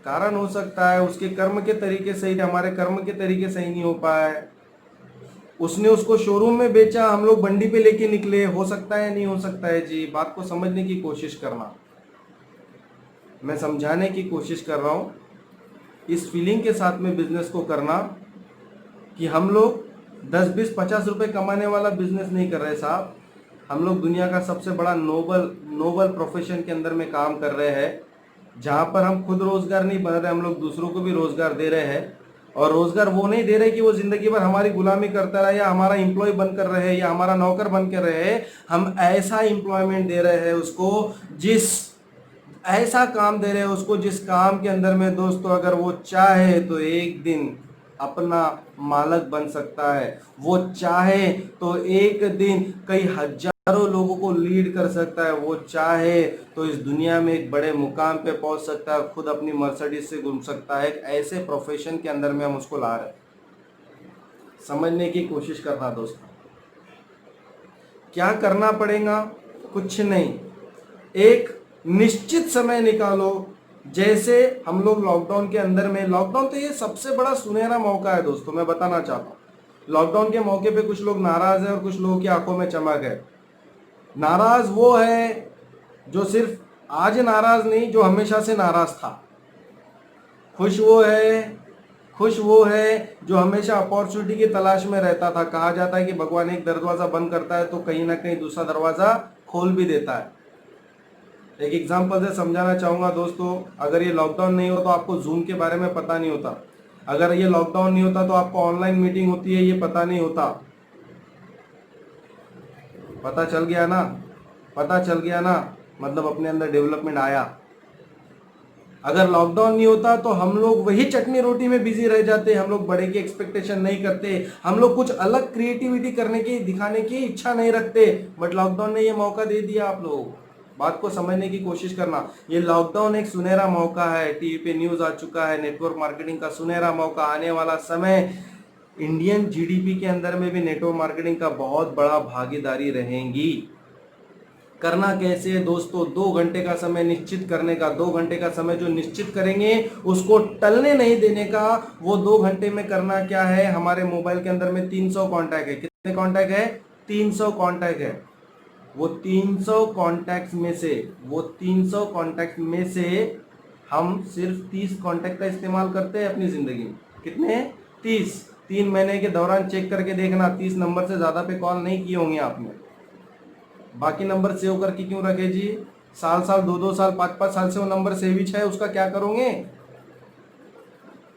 कारण हो सकता है उसके कर्म के तरीके सही, हमारे कर्म के तरीके सही नहीं हो पाए। उसने उसको शोरूम में बेचा, हम लोग बंडी पे लेके निकले। हो सकता है, नहीं हो सकता है जी? बात को समझने की कोशिश करना। मैं समझाने की कोशिश कर रहा हूं, इस फीलिंग के साथ में बिजनेस को करना कि हम लोग 10 20 50 रुपए कमाने वाला बिजनेस नहीं कर रहे साहब। हम लोग दुनिया का सबसे बड़ा नोबल प्रोफेशन के अंदर में काम कर रहे हैं, जहाँ पर हम खुद रोजगार नहीं बन रहे, हम लोग दूसरों को भी रोजगार दे रहे हैं। और रोजगार वो नहीं दे रहे कि वो जिंदगी भर हमारी गुलामी करता रहे या हमारा एम्प्लॉय बन कर रहे या हमारा नौकर बन कर रहे। हम ऐसा एम्प्लॉयमेंट दे रहे हैं उसको, जिस ऐसा काम दे रहे हैं उसको जिस काम के अंदर में दोस्तों अगर वो चाहे तो एक दिन अपना मालक बन सकता है, वो चाहे तो एक दिन कई हजारों लोगों को लीड कर सकता है, वो चाहे तो इस दुनिया में एक बड़े मुकाम पे पहुंच सकता है, खुद अपनी मर्सिडीज से घूम सकता है। एक ऐसे प्रोफेशन के अंदर में हम उसको ला रहे हैं। समझने की कोशिश करना दोस्तों, क्या करना पड़ेगा? कुछ नहीं, एक निश्चित समय निकालो। जैसे हम लोग लॉकडाउन के अंदर में, लॉकडाउन तो ये सबसे बड़ा सुनहरा मौका है दोस्तों, मैं बताना चाहता हूँ। लॉकडाउन के मौके पे कुछ लोग नाराज है और कुछ लोगों की आंखों में चमक है। नाराज वो है जो सिर्फ आज नाराज नहीं, जो हमेशा से नाराज था। खुश वो है जो हमेशा अपॉर्चुनिटी की तलाश में रहता था। कहा जाता है कि भगवान एक दरवाजा बंद करता है तो कहीं ना कहीं दूसरा दरवाजा खोल भी देता है। एक एग्जांपल से समझाना चाहूंगा दोस्तों, अगर ये लॉकडाउन नहीं हो तो आपको जूम के बारे में पता नहीं होता। अगर ये लॉकडाउन नहीं होता तो आपको ऑनलाइन मीटिंग होती है ये पता नहीं होता। पता चल गया ना? पता चल गया ना? मतलब अपने अंदर डेवलपमेंट आया। अगर लॉकडाउन नहीं होता तो हम लोग वही चटनी रोटी में बिजी रह जाते, हम लोग बड़े की एक्सपेक्टेशन नहीं करते, हम लोग कुछ अलग क्रिएटिविटी करने की, दिखाने की इच्छा नहीं रखते। बट लॉकडाउन ने ये मौका दे दिया आप लोगों को। बात को समझने की कोशिश करना, ये लॉकडाउन एक सुनहरा मौका है। टीवी पे न्यूज आ चुका है, नेटवर्क मार्केटिंग का सुनहरा मौका। आने वाला समय इंडियन जीडीपी के अंदर में भी नेटवर्क मार्केटिंग का बहुत बड़ा भागीदारी रहेंगी। करना कैसे है दोस्तों? 2 घंटे का समय निश्चित करने का। 2 घंटे का समय जो निश्चित करेंगे उसको टलने नहीं देने का। वो 2 घंटे में करना क्या है? हमारे मोबाइल के अंदर में 300 कॉन्टैक्ट है। कितने कॉन्टैक्ट है? 300 कॉन्टैक्ट है। वो 300 कॉन्टैक्ट में से हम सिर्फ 30 कॉन्टैक्ट का इस्तेमाल करते हैं अपनी जिंदगी में। कितने? 30। 3 महीने के दौरान चेक करके देखना, 30 नंबर से ज्यादा पे कॉल नहीं किए होंगे आपने। बाकी नंबर सेव करके क्यों रखे जी? साल 2 साल 5 साल से वो नंबर सेविच है, उसका क्या करोगे?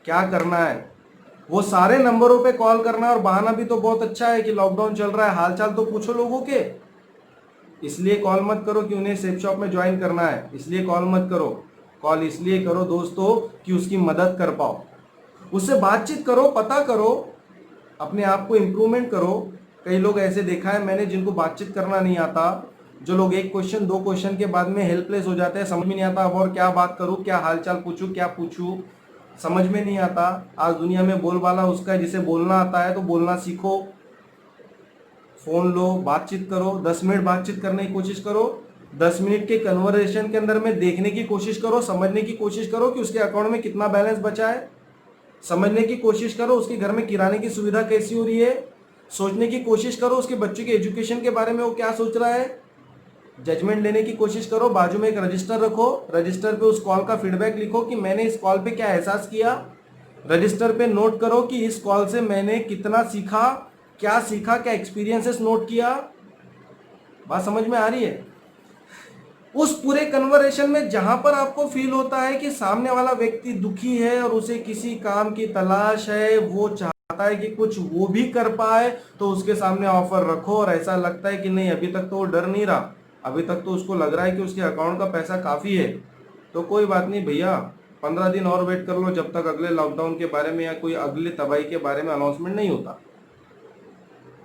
क्या करना है? वो सारे नंबरों पे कॉल करना है। और बहाना भी तो बहुत अच्छा है कि लॉकडाउन चल रहा है, हालचाल तो पूछो लोगों के। इसलिए कॉल मत करो कि उन्हें सेफ शॉप में ज्वाइन करना है, इसलिए कॉल मत करो। कॉल इसलिए करो दोस्तों कि उसकी मदद कर पाओ, उससे बातचीत करो, पता करो, अपने आप को इम्प्रूवमेंट करो। कई लोग ऐसे देखा है मैंने जिनको बातचीत करना नहीं आता, जो लोग 1 क्वेश्चन 2 क्वेश्चन के बाद में हेल्पलेस हो जाते हैं, समझ में नहीं आता अब और क्या बात करूं, क्या हालचाल पूछूं, क्या पूछूं, समझ में नहीं आता। आज दुनिया में बोलबाला उसका है जिसे बोलना आता है, तो बोलना सीखो। फोन लो, बातचीत करो, 10 मिनट बातचीत करने की कोशिश करो। 10 मिनट के कन्वर्सेशन के अंदर में देखने की कोशिश करो, समझने की कोशिश करो कि उसके अकाउंट में कितना बैलेंस बचा है। समझने की कोशिश करो उसके घर में किराने की सुविधा कैसी हो रही है। सोचने की कोशिश करो उसके बच्चे के एजुकेशन के बारे में वो क्या सोच रहा है। जजमेंट लेने की कोशिश करो। बाजू में एक रजिस्टर रखो, रजिस्टर पे उस कॉल का फीडबैक लिखो कि मैंने इस कॉल पे क्या एहसास किया। रजिस्टर पे नोट करो कि इस कॉल से मैंने कितना सीखा, क्या एक्सपीरियंसेस नोट किया। बात समझ में आ रही है? उस पूरे कन्वर्सेशन में जहां पर आपको फील होता है कि सामने वाला व्यक्ति दुखी है और उसे किसी काम की तलाश है, वो चाहता है कि कुछ वो भी कर पाए, तो उसके सामने ऑफर रखो। और ऐसा लगता है कि नहीं अभी तक तो वो डर नहीं रहा, अभी तक तो उसको लग रहा है कि उसके अकाउंट का पैसा काफी है, तो कोई बात नहीं भैया, 15 दिन और वेट कर लो जब तक अगले लॉकडाउन के बारे में या कोई अगले तबाही के बारे में अनाउंसमेंट नहीं होता,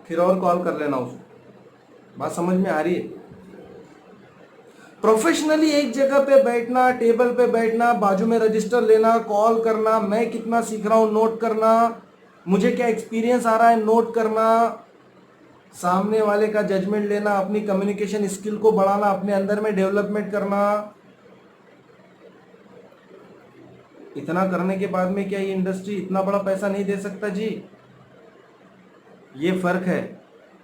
फिर और कॉल कर लेना उसको। बात समझ में आ रही है? प्रोफेशनली एक जगह पे बैठना, टेबल पे बैठना, बाजू में रजिस्टर लेना, कॉल करना, मैं कितना सीख रहा हूं नोट करना, मुझे क्या एक्सपीरियंस आ रहा है नोट करना, सामने वाले का जजमेंट लेना, अपनी कम्युनिकेशन स्किल को बढ़ाना, अपने अंदर में डेवलपमेंट करना। इतना करने के बाद में क्या ये इंडस्ट्री इतना बड़ा पैसा नहीं दे सकता जी? ये फर्क है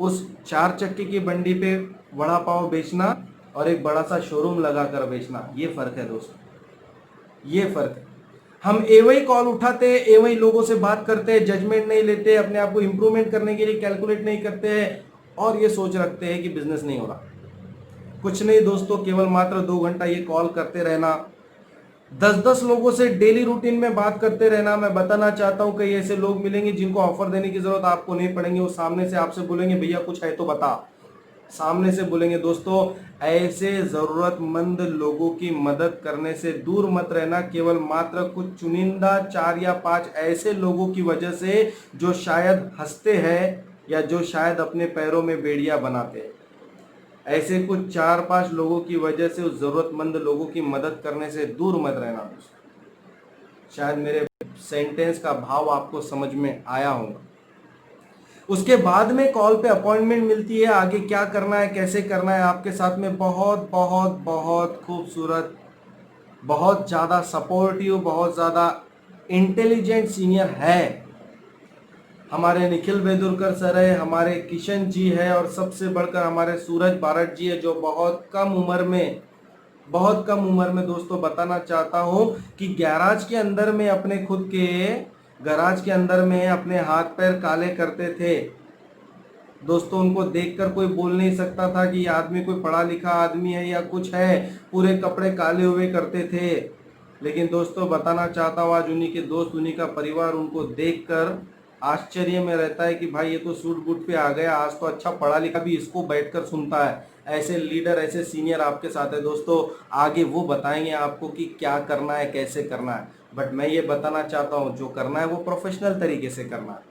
उस 4 चक्के की बंडी पे वड़ा पाव बेचना और एक बड़ा सा शोरूम लगाकर बेचना। ये फर्क है दोस्तों, ये फर्क है। हम एवं ही कॉल उठाते, एवं ही लोगों से बात करते, जजमेंट नहीं लेते, अपने आप को इंप्रूवमेंट करने के लिए कैलकुलेट नहीं करते और ये सोच रखते हैं कि बिजनेस नहीं हो रहा। कुछ नहीं दोस्तों, केवल मात्र 2 घंटा ये कॉल करते रहना, 10-10 लोगों से डेली रूटीन में बात करते रहना। मैं बताना चाहता हूं कई ऐसे लोग मिलेंगे जिनको ऑफर देने की जरूरत आपको नहीं पड़ेंगे, वो सामने से आपसे बोलेंगे भैया कुछ है तो बता, सामने से बोलेंगे। दोस्तों ऐसे जरूरतमंद लोगों की मदद करने से दूर मत रहना, केवल मात्र कुछ चुनिंदा 4 या 5 ऐसे लोगों की वजह से जो शायद हंसते हैं या जो शायद अपने पैरों में बेड़ियां बनाते हैं, ऐसे कुछ 4-5 लोगों की वजह से उस जरूरतमंद लोगों की मदद करने से दूर मत रहना दोस्तों। शायद मेरे सेंटेंस का भाव आपको समझ में आया होगा। उसके बाद में कॉल पे अपॉइंटमेंट मिलती है, आगे क्या करना है कैसे करना है। आपके साथ में बहुत बहुत बहुत खूबसूरत, बहुत ज़्यादा सपोर्टिव, बहुत ज़्यादा इंटेलिजेंट सीनियर है। हमारे निखिल बेदुरकर सर है, हमारे किशन जी है, और सबसे बढ़कर हमारे सूरज भारत जी है, जो बहुत कम उम्र में दोस्तों बताना चाहता हूं कि गैराज के अंदर में अपने खुद के गैराज के अंदर में अपने हाथ पैर काले करते थे दोस्तों। उनको देखकर कोई बोल नहीं सकता था कि ये आदमी कोई पढ़ा लिखा आदमी है या कुछ है, पूरे कपड़े काले हुए करते थे। लेकिन दोस्तों बताना चाहता हूँ आज उन्हीं के दोस्त, उन्हीं का परिवार उनको देखकर आश्चर्य में रहता है कि भाई ये तो सूट बूट पे आ गया, आज तो अच्छा पढ़ा लिखा भी इसको बैठकर सुनता है। ऐसे लीडर, ऐसे सीनियर आपके साथ है दोस्तों। आगे वो बताएंगे आपको कि क्या करना है कैसे करना है, बट मैं ये बताना चाहता हूँ जो करना है वो प्रोफेशनल तरीके से करना है।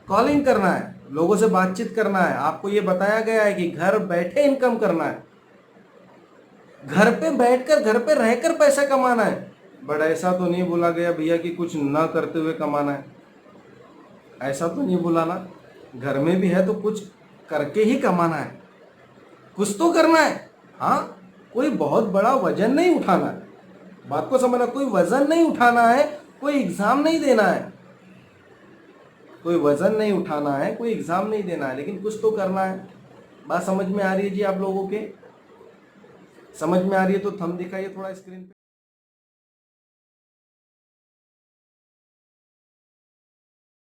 कॉलिंग करना है, लोगों से बातचीत करना है। आपको ये बताया गया है कि घर बैठे इनकम करना है, घर पे बैठकर, घर पे रहकर पैसा कमाना है। बट ऐसा तो नहीं बोला गया भैया कि कुछ ना करते हुए कमाना है, ऐसा तो नहीं बोला ना। घर में भी है तो कुछ करके ही कमाना है, कुछ तो करना है। हाँ, कोई बहुत बड़ा वजन नहीं उठाना है, बात को समझना। कोई वजन नहीं उठाना है, कोई एग्जाम नहीं देना है, कोई वजन नहीं उठाना है, कोई एग्जाम नहीं देना है, लेकिन कुछ तो करना है। बात समझ में आ रही है जी आप लोगों के? समझ में आ रही है तो थंब दिखाइए थोड़ा स्क्रीन पे।